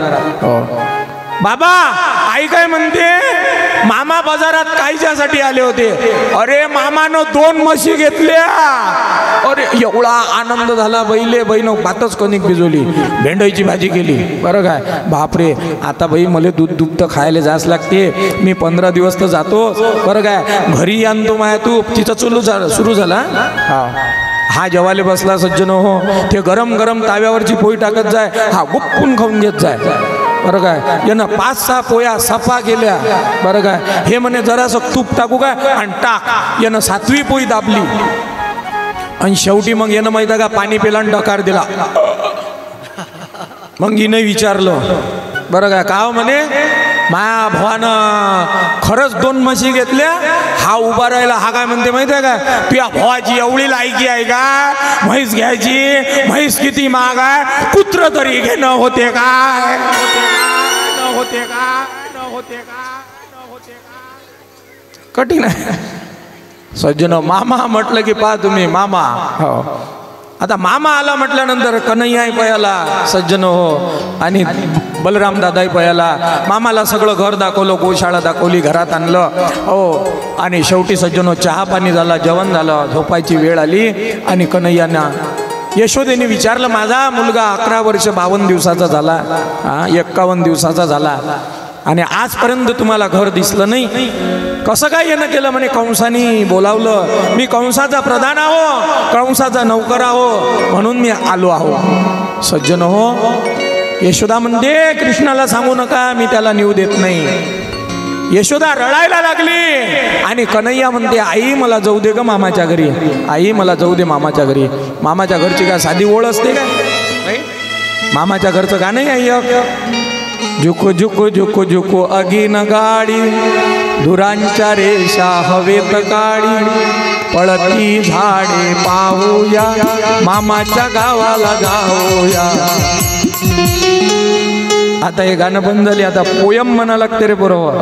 बाबा, आई काय म्हणते, मामा बाजारात कायच्यासाठी आले होते. अरे मामानं 2 म्हशी घेतल्या. अरे एवढा आनंद झाला. बैले बहीण भातच कणिक भिजवली, भेंडीची भाजी केली. बरं काय, बापरे, आता बाई मला दूध तर खायला जास लागते. मी 15 दिवस तर जातो. बरं काय, घरी आणतो माया तूप. तिचं सुरू झाला. हा जेवायला बसला. सज्जनो हो, ते गरम गरम ताव्यावरची पोळी टाकत जाय, हा गुप्पून खाऊन घेत जाय. बरं काय, यानं 5-6 पोया सफा केल्या. बरं काय, हे म्हणे जरासं तूप टाकू काय, आणि टाक. यानं 7वी पोळी दाबली. आणि शेवटी मग यानं माहिती का पाणी पिला आणि डकार दिला. मग हिने विचारलं, बरं काय, का म्हणे, माया भावानं खरंच 2 म्हशी घेतल्या. हा उभा राहिला. हा काय म्हणते माहिती आहे का, तुझ्या भावाची एवढी लायकी आहे का म्हैस घ्यायची. म्हैस किती महाग आहे, कुत्र तरी घेणं होते काय, होते का, होते का, होते का. कठीण आहे सज्जन. मामा म्हटलं की पहा तुम्ही, मामा. हो, आता मामा आला म्हटल्यानंतर कन्हैया पयाला. सज्जन हो, आणि बलराम दादाही पयाला. मामाला सगळं घर दाखवलं, गोशाळा दाखवली, घरात आणलं. हो, आणि शेवटी सज्जनो चहा पाणी झाला, जेवण झालं, झोपायची वेळ आली. आणि कन्हैयाना यशोदेने विचारलं, माझा मुलगा 11 वर्ष 52 दिवसाचा झाला, 51 दिवसाचा झाला, आणि आजपर्यंत तुम्हाला घर दिसलं नाही, कसं काय यानं केलं. म्हणे कंसानी बोलावलं, मी कंसाचा प्रधान आहो, कंसाचा नौकर आहो, म्हणून मी आलो आहो. सज्जन हो, यशोदा म्हणते कृष्णाला सांगू नका, मी त्याला नेऊ देत नाही. यशोदा रडायला लागली. आणि कन्हैया म्हणते, आई मला जाऊ दे ग मामाच्या घरी, आई मला जाऊ दे मामाच्या घरी. मामाच्या घरची काय साधी ओळ असते का. मामाच्या घरचं गाणं आहे, झुको झुको झुको झुको अगीन गाडी, धुरांच्या रेषा हवेत काढी, पळती झाडे पाहूया, मामाच्या गावाला जाऊया. आता हे गाणं बंद झाले, आता पोयम म्हणा लागते रे बरोबर.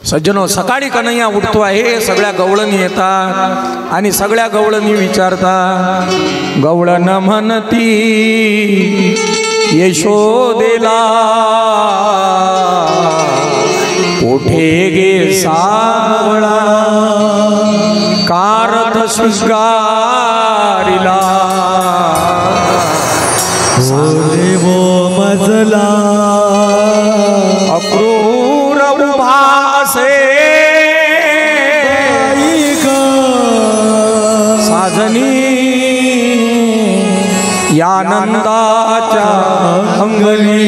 सज्जनो, सकाळी कन्हैया उठतो आहे, सगळ्या गवळणी येतात आणि सगळ्या गवळणी विचारतात. गवळण म्हणती यशोदेला, कोठे गे सावळा, कारथ शृंगारीला, देवो मजला, अक्रूर उभा असे, साजनी यानंदाच्या अंगली,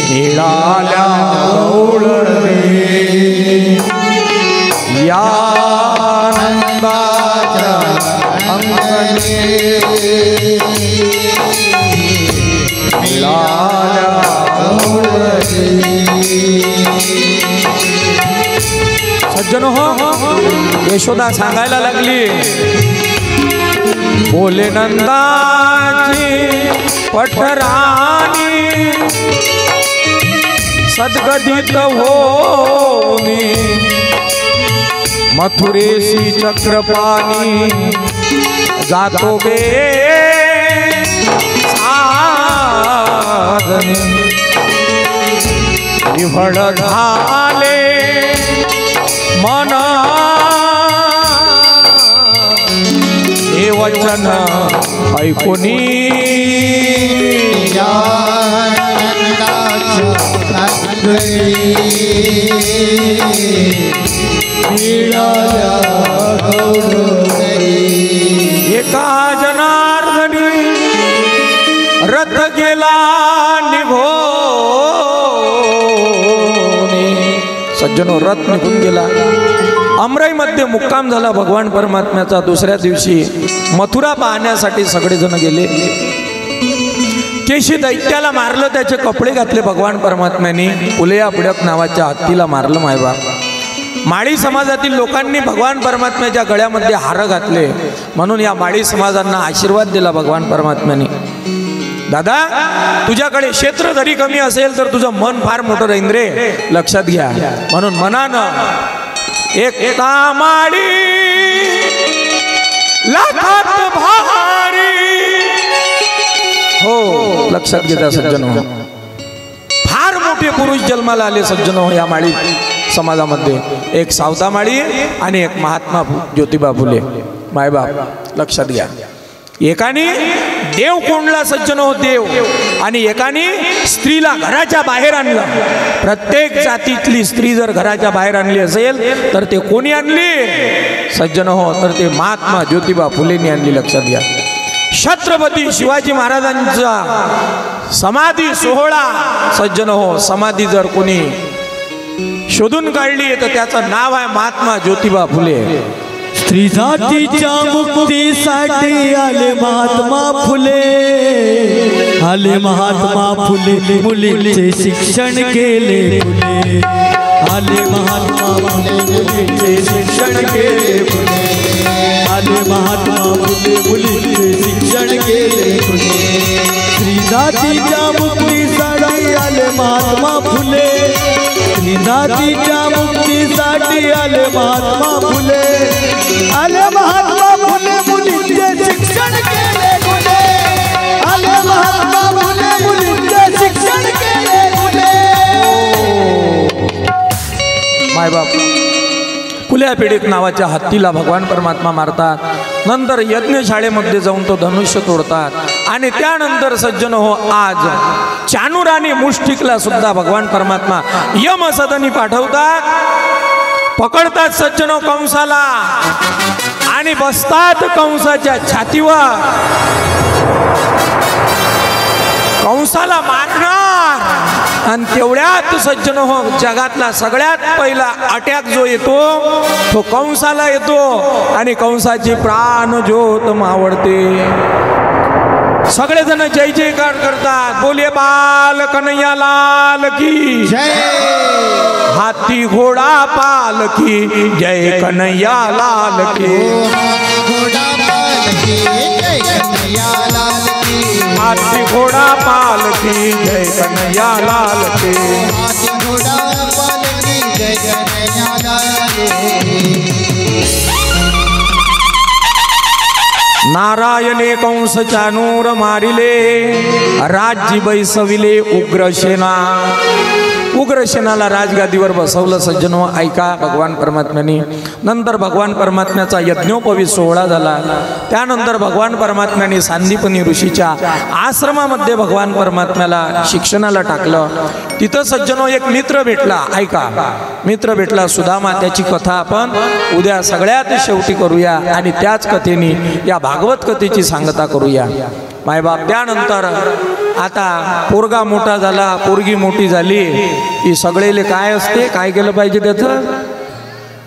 मिळाल्या गवळणी यानंदाच्या अंगली, मिळाल्या गवळणी. सज्जन हो, यशोदा सांगायला लागली, बोले नंदाची पठराणी, सद्गदित होनी, मथुरेशी चक्रपाणी जातो गे साधने विव्हळ झाले मन हे वचन ऐकुनी एका जनार्दनी रथ गेला निघोने सज्जनो रथ निघून गेला. अमराईमध्ये मुक्काम झाला भगवान परमात्म्याचा. दुसऱ्या दिवशी मथुरा पाहण्यासाठी सगळेजण गेले. केशी दैत्याला मारलं, त्याचे कपडे घातले भगवान परमात्म्याने. उलया पुढ्यात नावाच्या हत्तीला मारलं मायबा. माळी समाजातील लोकांनी भगवान परमात्म्याच्या गळ्यामध्ये हार घातले, म्हणून या माळी समाजांना आशीर्वाद दिला भगवान परमात्म्याने. दादा, तुझ्याकडे क्षेत्र जरी कमी असेल तर तुझं मन फार मोठं राहीन रे, लक्षात घ्या. म्हणून मनानं एक माळी लाखात भारी. हो, लक्षात घेता सज्जनो. फार मोठे पुरुष जन्माला आले सज्जनो या माळी समाजामध्ये. एक सावता माळी आणि एक महात्मा ज्योतिबा फुले मायबाप. लक्षात घ्या. एकाने देव कोंडला सज्जनो देव, आणि एकाने स्त्रीला घराच्या बाहेर आणलं. प्रत्येक जातीतली स्त्री जर घराच्या बाहेर आणली असेल तर ते कोणी आणली सज्जनो हो, तर ते महात्मा ज्योतिबा फुलेंनी आणली. लक्षात घ्या. छत्रपती शिवाजी महाराजांचा समाधी सोहळा सज्जनो हो, समाधी जर कोणी शोधून काढली तर त्याचं नाव आहे महात्मा ज्योतिबा फुले. स्त्री जातीच्या मुक्तीसाठी आले महात्मा फुले, आले महात्मा फुले. मुलींचे शिक्षण केले फुले, आले महात्मा फुले. मुलींचे शिक्षण केले फुले, आले महात्मा फुले. मुलींचे शिक्षण केले फुले. स्त्री जातीच्या मुक्तीसाठी आले महात्मा फुले, स्त्री जातीच्या मुक्तीसाठी आले महात्मा फुले, आले महात्मा फुले. मुलींचे शिक्षण केले फुले, आले महात्मा फुले. मुलींचे शिक्षण केले फुले. मायबाप खुल्या पेडीत नावाच्या हत्तीला भगवान परमात्मा मारतात. नंतर यज्ञशाळेमध्ये जाऊन तो धनुष्य तोडतात. आणि त्यानंतर सज्जन हो, आज चाणूर आणि मुष्टिकला सुद्धा भगवान परमात्मा यमसदनी पाठवतात. पकडतात सज्जनो कंसाला आणि बसतात कंसाच्या छातीवर. कंसाला मारणार. आणि तेवढ्यात सज्जनो हो, जगातला सगळ्यात पहिला अटॅक जो येतो तो कंसाला येतो आणि कंसाची प्राण ज्योत मावळते. सगळेजण जय जयकार करतात. बोले बाल कन्हैया लाल की जय. हाथी घोड़ा पाल की जय कन्हैया लाल की. घोड़ा पाल की जय कन्हैया लाल की. हाथी घोड़ा पाल की जय कन्हैया लाल की. हाथी घोड़ा पाल की जय कन्हैया लाल की. नारायणे कंस चाणूर मारिले, राज्य बैसविले उग्रसेना. उग्रसेनाला राजगादीवर बसवलं सज्जनो. ऐका भगवान परमात्म्याने. नंतर भगवान परमात्म्याचा यज्ञोपवीत सोहळा झाला. त्यानंतर भगवान परमात्म्याने सांदीपनी ऋषीच्या आश्रमामध्ये भगवान परमात्म्याला शिक्षणाला टाकलं. तिथं सज्जनो एक मित्र भेटला. ऐका, मित्र भेटला सुदामा. त्याची कथा आपण उद्या सगळ्यात शेवटी करूया आणि त्याच कथेने या भागवत कथेची सांगता करूया मायबाप. त्यानंतर आता पोरगा मोठा झाला, पोरगी मोठी झाली की सगळेले काय असते, काय केलं पाहिजे त्याचं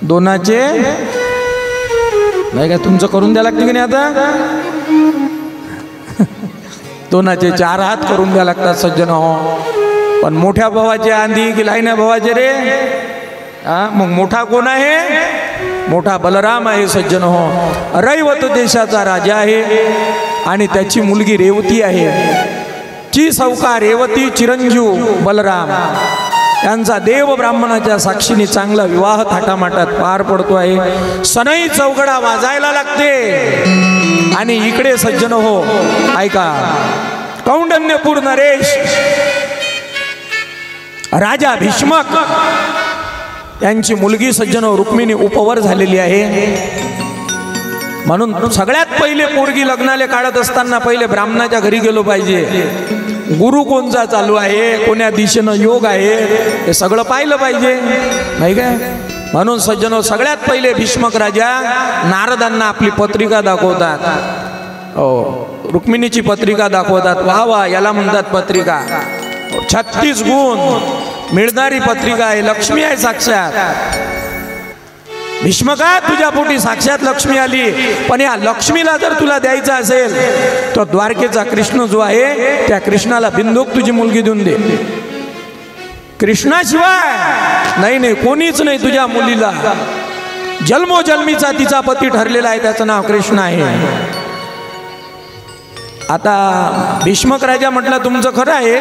दोनाचे नाही का तुमचं करून द्या लागते की नाही. आता दोनाचे 4 हात करून द्या लागतात सज्जन हो. पण मोठ्या भावाचे आंधी की लाईना भावाचे रे. मग मोठा कोण आहे? मोठा बलराम आहे सज्जन हो. रैवत देशाचा राजा आहे आणि त्याची मुलगी रेवती आहे. ची सौका रेवती चिरंजीव बलराम. त्यांचा देव ब्राह्मणाच्या साक्षीने चांगला विवाह थाटामाटात पार पडतो आहे. सनई चौघडा वाजायला लागते. आणि इकडे सज्जन हो ऐका, कौंडण्यपूर नरेश राजा भीष्मक यांची मुलगी सज्जन रुक्मिणी उपवर झालेली आहे. म्हणून सगळ्यात पहिले पोरगी लग्नाले काढत असताना पहिले ब्राह्मणाच्या घरी गेलो पाहिजे. गुरु कोणचा चालू आहे, कोण्या दिशेनं योग आहे, हे सगळं पाहिलं पाहिजे नाही काय. म्हणून सज्जनो सगळ्यात पहिले भीष्मक राजा नारदांना आपली पत्रिका दाखवतात. हो, रुक्मिणीची पत्रिका दाखवतात. वा वा, याला म्हणतात पत्रिका. 36 गुण मिळणारी पत्रिका आहे. लक्ष्मी आहे साक्षात. भीष्मका, तुझ्या पोटी साक्षात लक्ष्मी आली. पण या लक्ष्मीला जर तुला द्यायचं असेल तर द्वारकेचा कृष्ण जो आहे त्या कृष्णाला बिंदूक तुझी मुलगी देऊन दे. कृष्णाशिवाय नाही कोणीच नाही तुझ्या मुलीला. जन्मोजन्मीचा तिचा पती ठरलेला आहे, त्याचं नाव कृष्ण आहे. आता भीष्मक राजा म्हटलं तुमचं खरं आहे,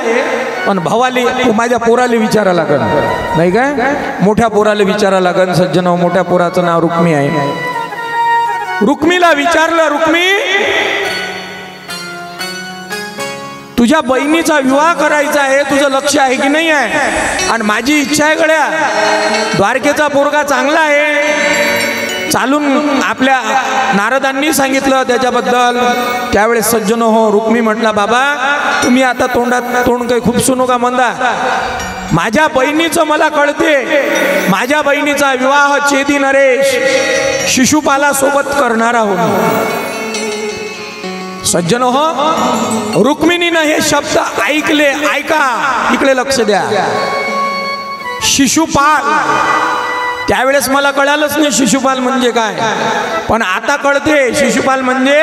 पण भावाली माझ्या पोराला विचारा लागल नाही काय. मोठ्या पोराला विचारा लागल. सज्जन, मोठ्या पोराचं नाव रुक्मी आहे. रुक्मीला विचारलं, रुक्मी तुझ्या बहिणीचा विवाह करायचा आहे, तुझं लक्ष आहे की नाही आहे. आणि माझी इच्छा आहे गड्या, द्वारकेचा पोरगा चांगला आहे. चालून आपल्या नारदांनी सांगितलं त्याच्याबद्दल. त्यावेळेस सज्जन हो रुक्मी म्हटला, बाबा तुम्ही आता तोंडात तोंड काही खुपसू नका म्हणता. माझ्या बहिणीचं मला कळते. माझ्या बहिणीचा विवाह चेदी नरेश शिशुपाला सोबत करणार आहोत. सज्जन हो, रुक्मिणीनं हे शब्द ऐकले. ऐका, इकडे लक्ष द्या. शिशुपाल, त्यावेळेस मला कळालंच नाही शिशुपाल म्हणजे काय, पण आता कळते. शिशुपाल म्हणजे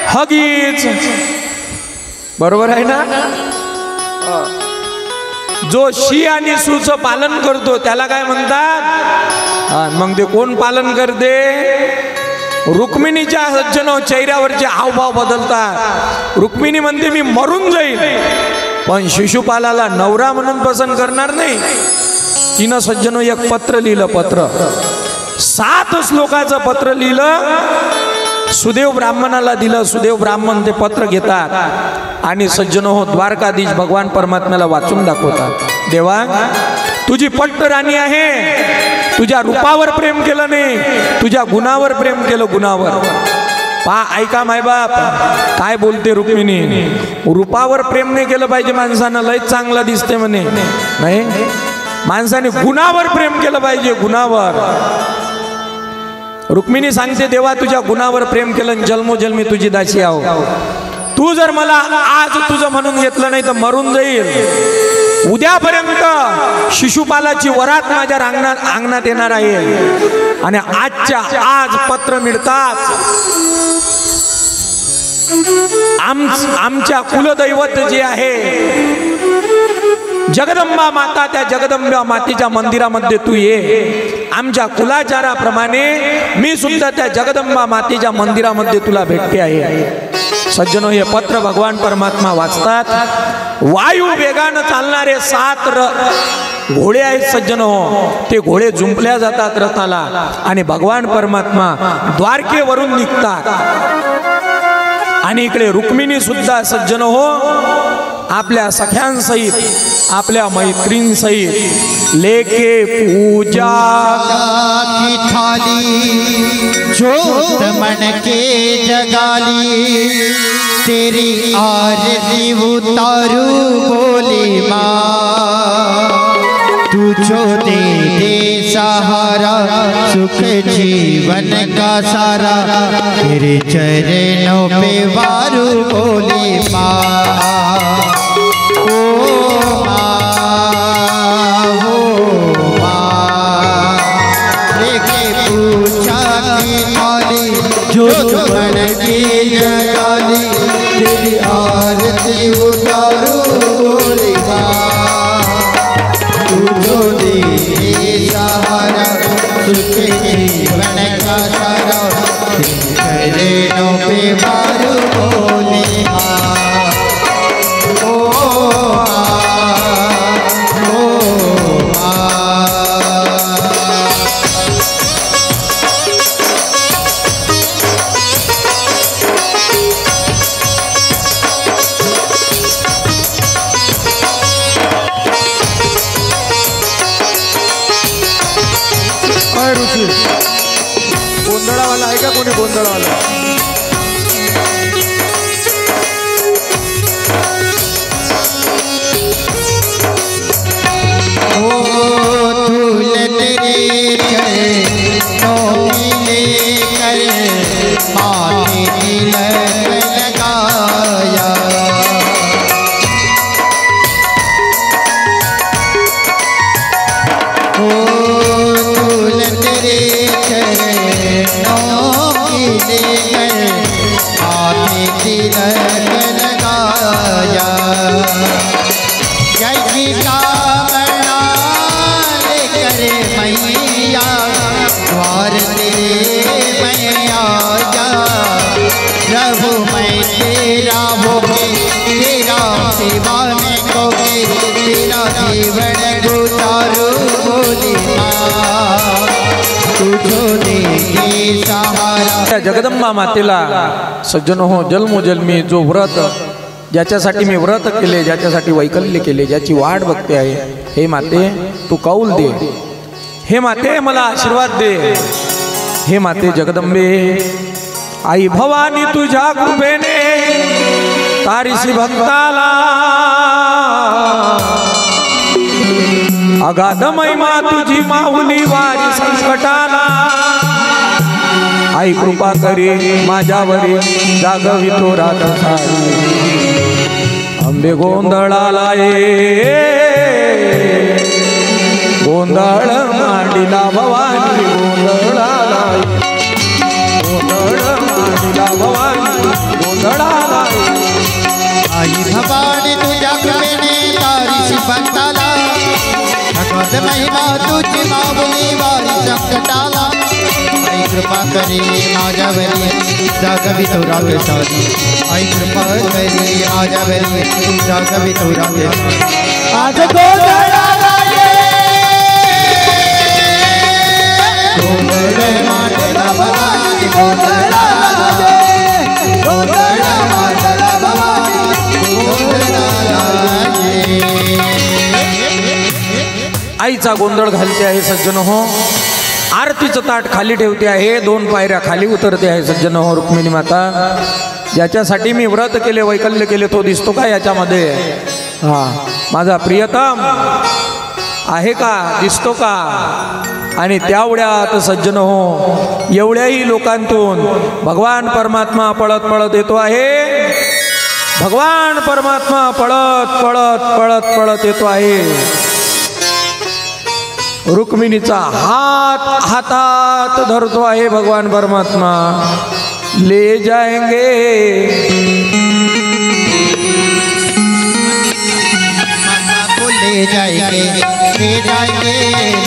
हगीच. बरोबर आहे ना. जो शी आणि सूचं पालन करतो त्याला काय म्हणतात. मग ते कोण पालन करते. रुक्मिणीच्या सज्जन चेहऱ्यावरचे हावभाव बदलतात. रुक्मिणी म्हणते मी मरून जाईल, पण शिशुपालाला नवरा म्हणून पसंत करणार नाही. तिनं सज्जनो एक पत्र लिहिलं. पत्र 7 श्लोकाचं पत्र लिहिलं. सुदेव ब्राह्मणाला दिलं. सुदेव ब्राह्मण ते पत्र घेतात आणि सज्जनो हो द्वारकाधीश भगवान परमात्म्याला वाचून दाखवतात. देवा, तुझी पट्ट राणी आहे. तुझ्या रूपावर प्रेम केलं नाही, तुझ्या गुणावर प्रेम केलं. गुणावर ऐका मायबाप काय बोलते रुक्मिणी. रूपावर प्रेम नाही केलं पाहिजे माणसानं, लय चांगला दिसते म्हणे. नाही, माणसाने गुणावर प्रेम केलं पाहिजे. गुणावर. रुक्मिणी सांगते, देवा तुझ्या गुणावर प्रेम केलं, जन्मोजन्मी तुझी दासी आहो. तू जर मला आज तुझं म्हणून घेतलं नाही तर मरून जाईल. उद्यापर्यंत शिशुपालाची वरात माझ्या अंगणात येणार आहे. आणि आजच्या आज पत्र मिळतात. आमच्या कुलदैवत जे आहे जगदंबा माता, त्या जगदंबा मातेच्या मंदिरामध्ये तू ये. आमच्या कुलाचाराप्रमाणे मी सुद्धा त्या जगदंबा मातेच्या मंदिरामध्ये तुला भेटते आहे. सज्जनो, हे पत्र भगवान परमात्मा वाचतात. वायू वेगानं चालणारे 7 घोडे आहेत सज्जनो. ते घोडे जुंपल्या जातात रथाला आणि भगवान परमात्मा द्वारकेवरून निघतात. आणि इकडे रुक्मिणी सुद्धा सज्जनो हो आपल्या सख्यांसहित, आपल्या मैत्रींसहित लेके पूजा की थाली जोत मन के जगाली. तेरी आरती उतारू बोली माँ, तू जो दे सहारा सुख जीवन का सारा. तेरे चरणों पे वारू बोली माँ. जोत बन की जगाली, तेरी आरती उतारू बोली माँ. तू जो दे सहारा सुख जीवन का सारा. चरणों पे वारू बोली माँ. ओ कोणी गोंधळवाला. धूल तेरे चरणों की लेकर माथे तिलक लगाया. धूल तेरे चरणों की लेकर माथे तिलक लगाया. जय श्री राम मैया द्वार तेरे मैं आया. प्रभु मैं तेरा हो तेरा सेवा में को तेरा जीवन गुजारू बोली माँ तुझो दे सहारा. जगदंबा मातेला सज्जन हो जन्मोजन्मी जो व्रत ज्याच्यासाठी मी व्रत केले, ज्याच्यासाठी वैकल्य केले, ज्याची वाट बघते आहे, हे माते तू कौल दे. हे माते मला आशीर्वाद दे. हे माते जगदंबे आई भवानी तुझ्या कृपेने तारीसी भक्ताला अगाध महिमा तुझी माऊली वारी संकटाला. आई कृपा करी माझ्यावरी जागवितो रात सारी. अंबे गोंधळाला ये गोंधळ मांडिला भवानी गोंधळाला गोंधळ मांडिला भवानी गोंधळाला. आई भवानी तुझ्या कृपेने तारीसी भक्ताला अगाध महिमा तुझी माऊली वारी संकटाला. आई कृपा करी माझ्यावरी जागवितो रात सारी. आई कृपा करी माझ्यावरी जागवितो रात सारी. आज गोंधळाला गोंधळ मांडला भवानी गोंधळाला गोंधळ मांडला भवानी गोंधळाला. आईचा गोंधळ घालते आहे सज्जन हो. आरतीचं ताट खाली ठेवते आहे. 2 पायऱ्या खाली उतरते आहे सज्जन हो. रुक्मिणी माता ज्याच्यासाठी मी व्रत केले, वैकल्य केले, तो दिसतो का याच्यामध्ये? हा माझा प्रियतम आहे का, दिसतो का? आणि त्यावढ्यात सज्जन हो एवढ्याही लोकांतून भगवान परमात्मा पळत पळत येतो आहे. भगवान परमात्मा पळत पळत पळत पळत येतो आहे. रुक्मिणीचा हात हातात धरतो आहे भगवान परमात्मा. ले जाएंगे ले जाएंगे ले जाएंगे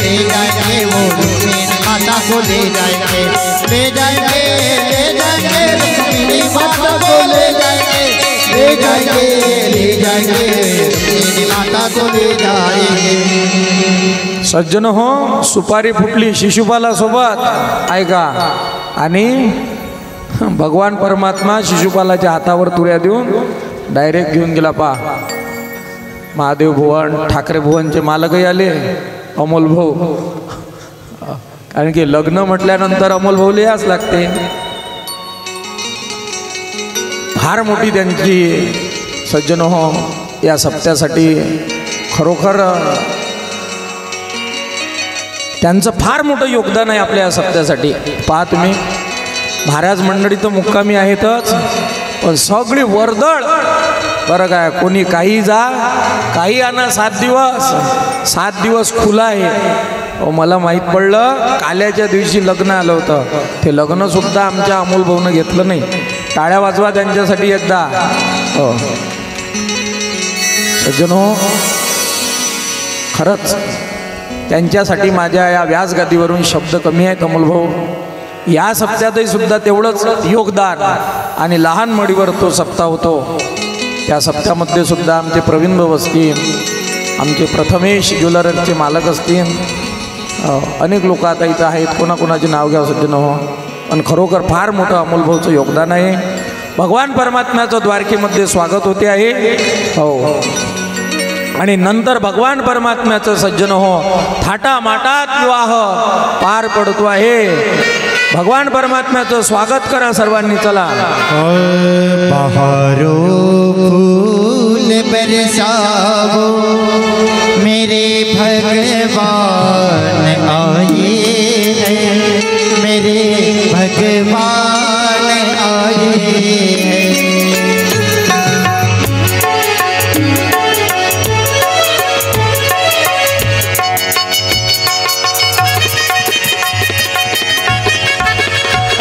ले जाएंगे वो रुक्मिणी माता को ले जाएंगे ले जाएंगे ले जाएंगे रुक्मिणी माता को ले जाएंगे ले जाएंगे ले जाएंगे रुक्मिणी माता को ले जाएंगे. सज्जन हो सुपारी फुटली शिशुपाला सोबत ऐका. आणि भगवान परमात्मा शिशुपालाच्या हातावर तुऱ्या देऊन डायरेक्ट घेऊन गेला. पा महादेव भुवन ठाकरे भुवनचे मालकही आले, अमोल भाऊ. कारण की लग्न म्हटल्यानंतर अमोल भाऊला याच लागते. फार मोठी त्यांची सज्जन हो या सप्त्यासाठी खरोखर त्यांचं फार मोठं योगदान आहे आपल्या या सप्त्यासाठी. पहा तुम्ही महाराज मंडळी तर मुक्कामी आहेतच, पण सगळी वर्दळ बरं काय. कोणी काही जा काही आणा. 7 दिवस खुला आहे. मला माहीत पडलं काल्याच्या दिवशी लग्न आलं होतं. ते लग्नसुद्धा आमच्या अमोल भाऊनं घेतलं नाही. टाळ्या वाजवा त्यांच्यासाठी एकदा. हो सज्जन हो खरंच त्यांच्यासाठी माझ्या या व्यासगादीवरून शब्द कमी आहेत. अमोल भाऊ या सप्त्यातही सुद्धा तेवढंच योगदान. आणि लहान मडीवर तो सप्ताह होतो. त्या सप्त्यामध्ये सुद्धा आमचे प्रवीण भाऊ असतील, आमचे प्रथमेश ज्वेलर्सचे मालक असतील, अनेक लोक आता इथं आहेत. कोणाकोणाचे नाव घ्या सज्जन हो. पण खरोखर फार मोठं अमोल भाऊचं योगदान आहे. भगवान परमात्म्याचं द्वारकेमध्ये स्वागत होते आहे. हो आणि नंतर भगवान परमात्म्याचं सज्जन हो थाटामाटात विवाह पार पडतो आहे. भगवान परमात्म्याचं स्वागत करा सर्वांनी. चला. बहारो फूल बरसाओ मेरे भगवान आए हैं, मेरे भगवान आए हैं.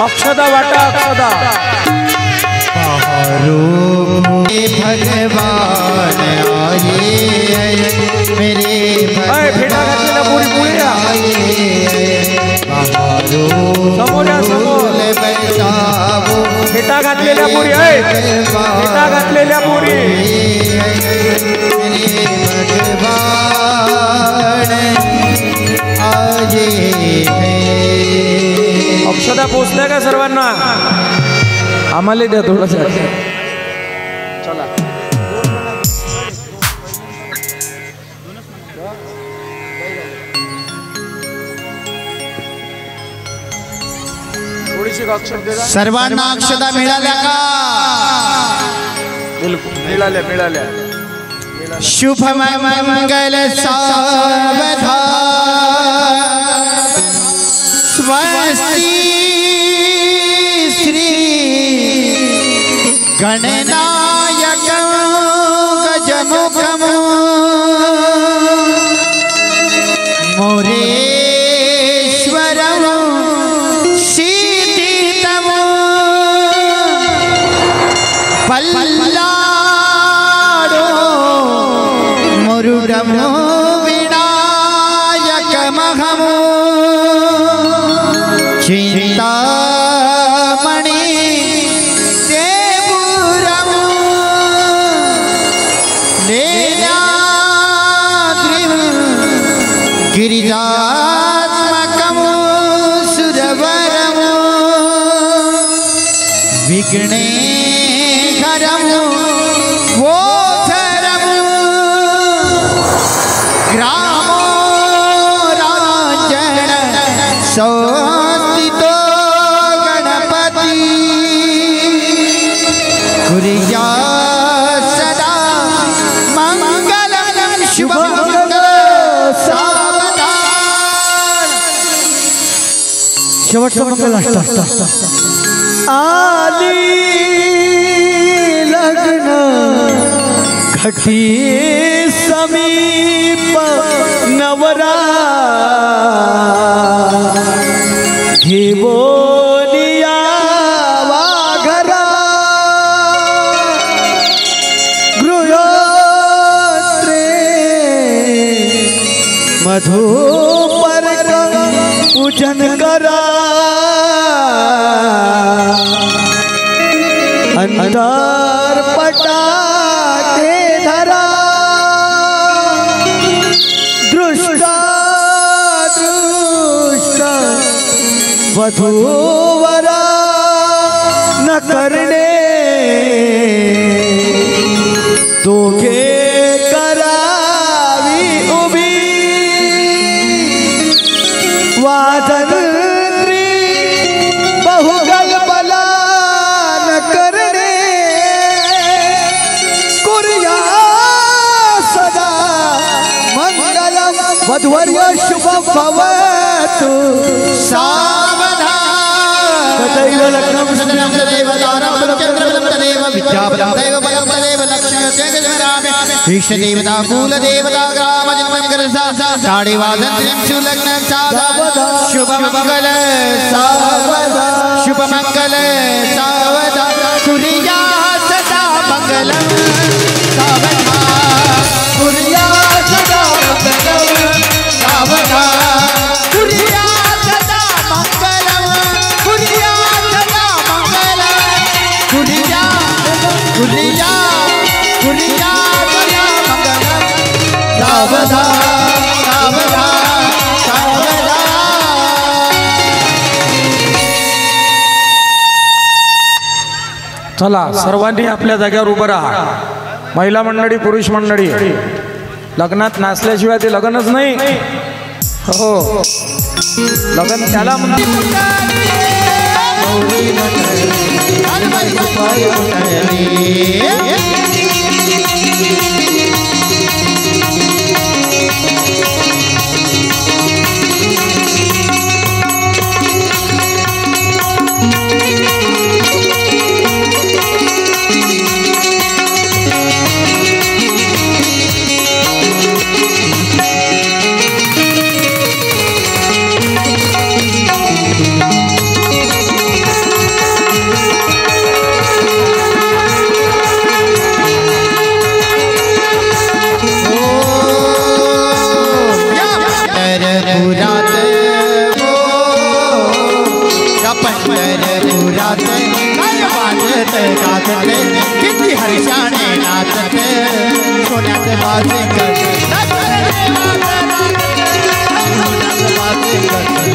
अक्षदा वाटा अक्षदा. बहारो भगवान आए मेरे फेटा घातलेल्या पुरी पुढे या. समोर या समोर. फेटा घातलेल्या पुरी आहे. फेटा घातलेल्या पुरी. अक्षदा पोचल्या का सर्वांना? आम्हाला द्या थोडस. चला. थोडीशी अक्षर दे. सर्वांना अक्षदा मिळाल्या का? बिलकुल मिळाल्या मिळाल्या. शुभ मंगल सावधान स्वस्ति श्री गणनायक गजमुखम मोरेश्वरम सिद्धितम पल्लाडो मुरुडम विनायक महमो चिंतामणि देवुरम नीलाद्रिम गिरिजात्मकम सुरवरम विघ्नेश्वरम वोधरम ग्रामो राजन संस्थितो गणपति कुर्या सदा मंगलम शुभम सावधान. शेवटचा मंगल अष्ट. आली लग्न घटी समीप नवरा घेवोनिया वाघरा गृहोत्रे मधुपर्क पूजन करा अंतर पटाके धरा दृष्टा दृष्टा वधूवरा न करणे दोघे करावी उभी वादन बहुगल बला न करणे कुर्या सदा मंगलम वधवर्य शुभम भवतु सावधान. तदैव लग्नं तदेव तारं चन्द्रबलं तदेव विद्याबलं तदेव बलं तदेव लक्ष्मीर्जगज्वरामि इष्टदेवता कुलदेवता ग्रामजन्मकरसा साडिवादन्त्रिं सुलग्नं सावधान. शुभमङ्गल सावधान. शुभमङ्गल सावधान. कुर्या सदा मङ्गलं सावधान. कुर्या सदा मङ्गलं सावधान. कुर्या सदा मङ्गलं. कुर्या सदा मङ्गलं. कुर्या कुर्या कुर्या सदा मङ्गलं सावधान सावधान सावधान. चला सर्वांनी आपल्या जागेवर उभं राहा. महिला मंडळी पुरुष मंडळी लग्नात नाचल्याशिवाय ते लग्नच नाही. हो लग्न त्याला म्हणतात. गोरी लटकली चलबाई रुपये उठली किती हर्षाने नाचत सोन्याचे वाजे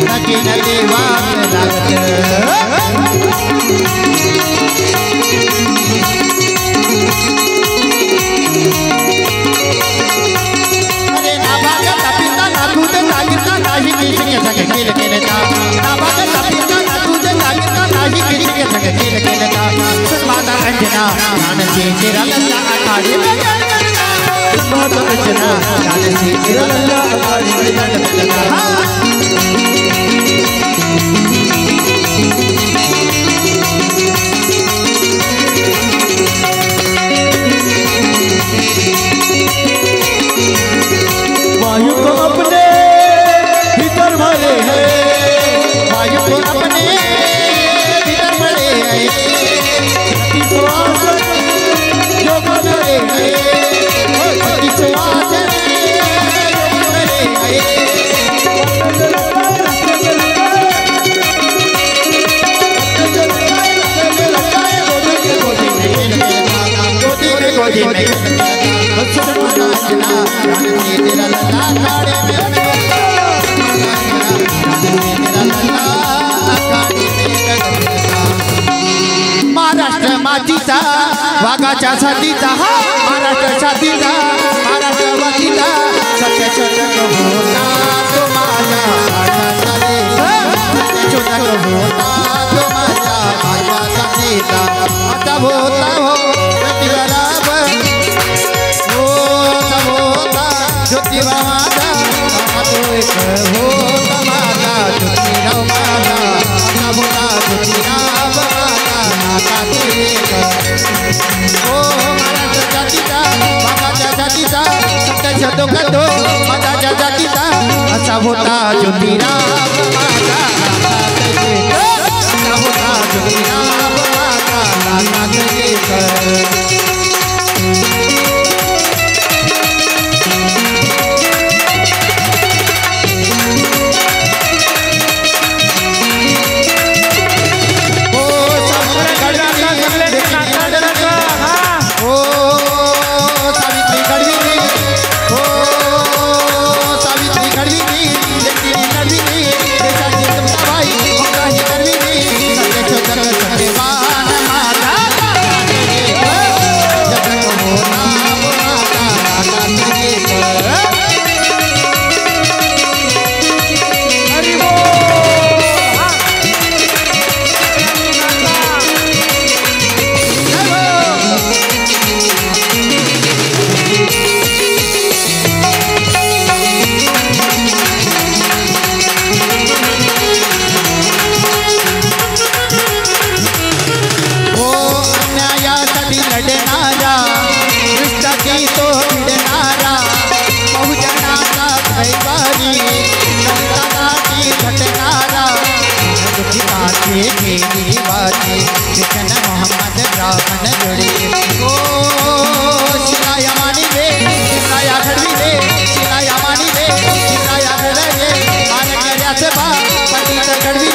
नकीन देवात लागत अरे नाभागत पिता नातूत नागिता नाही किसी सगळे केले केले नाभागत पिता नातूत नागिता नाही किसी सगळे केले केले माता अंजना जानसी तेरा लल्ला अखाड़े में माता अंजना जानसी तेरा लल्ला अखाड़े में वायु को अपने भीतर भरे हैं वायु को अपने भीतर भरे हैं जो करे महाराष्ट्र मातीचा वाघाच्या छातीचा महाराष्ट्र छातीचा महाराष्ट्र मातीचा सत्य शतक होता तो माझा शतक होता तो माझा सीता आता होता हो प्रतिभराब होता ज्योतिबा माझा तो एक होता माझा ज्योतिराव माझा आता होता ज्योतिराव ओ महाराष्ट्र जातीचा बाबाच्या जातीचा सत्याच्या दोघांतो माझ्या जातीचा असा होता ज्योतिराव माझा असा होता ज्योतिराव माझा मोहम्मद रावण जोड़ी ओ सिलाया मानी रे सिलाया घड़ी रे सिलाया मानी रे सिलाया घड़ी रे मान गया से बा पंडित घड़ी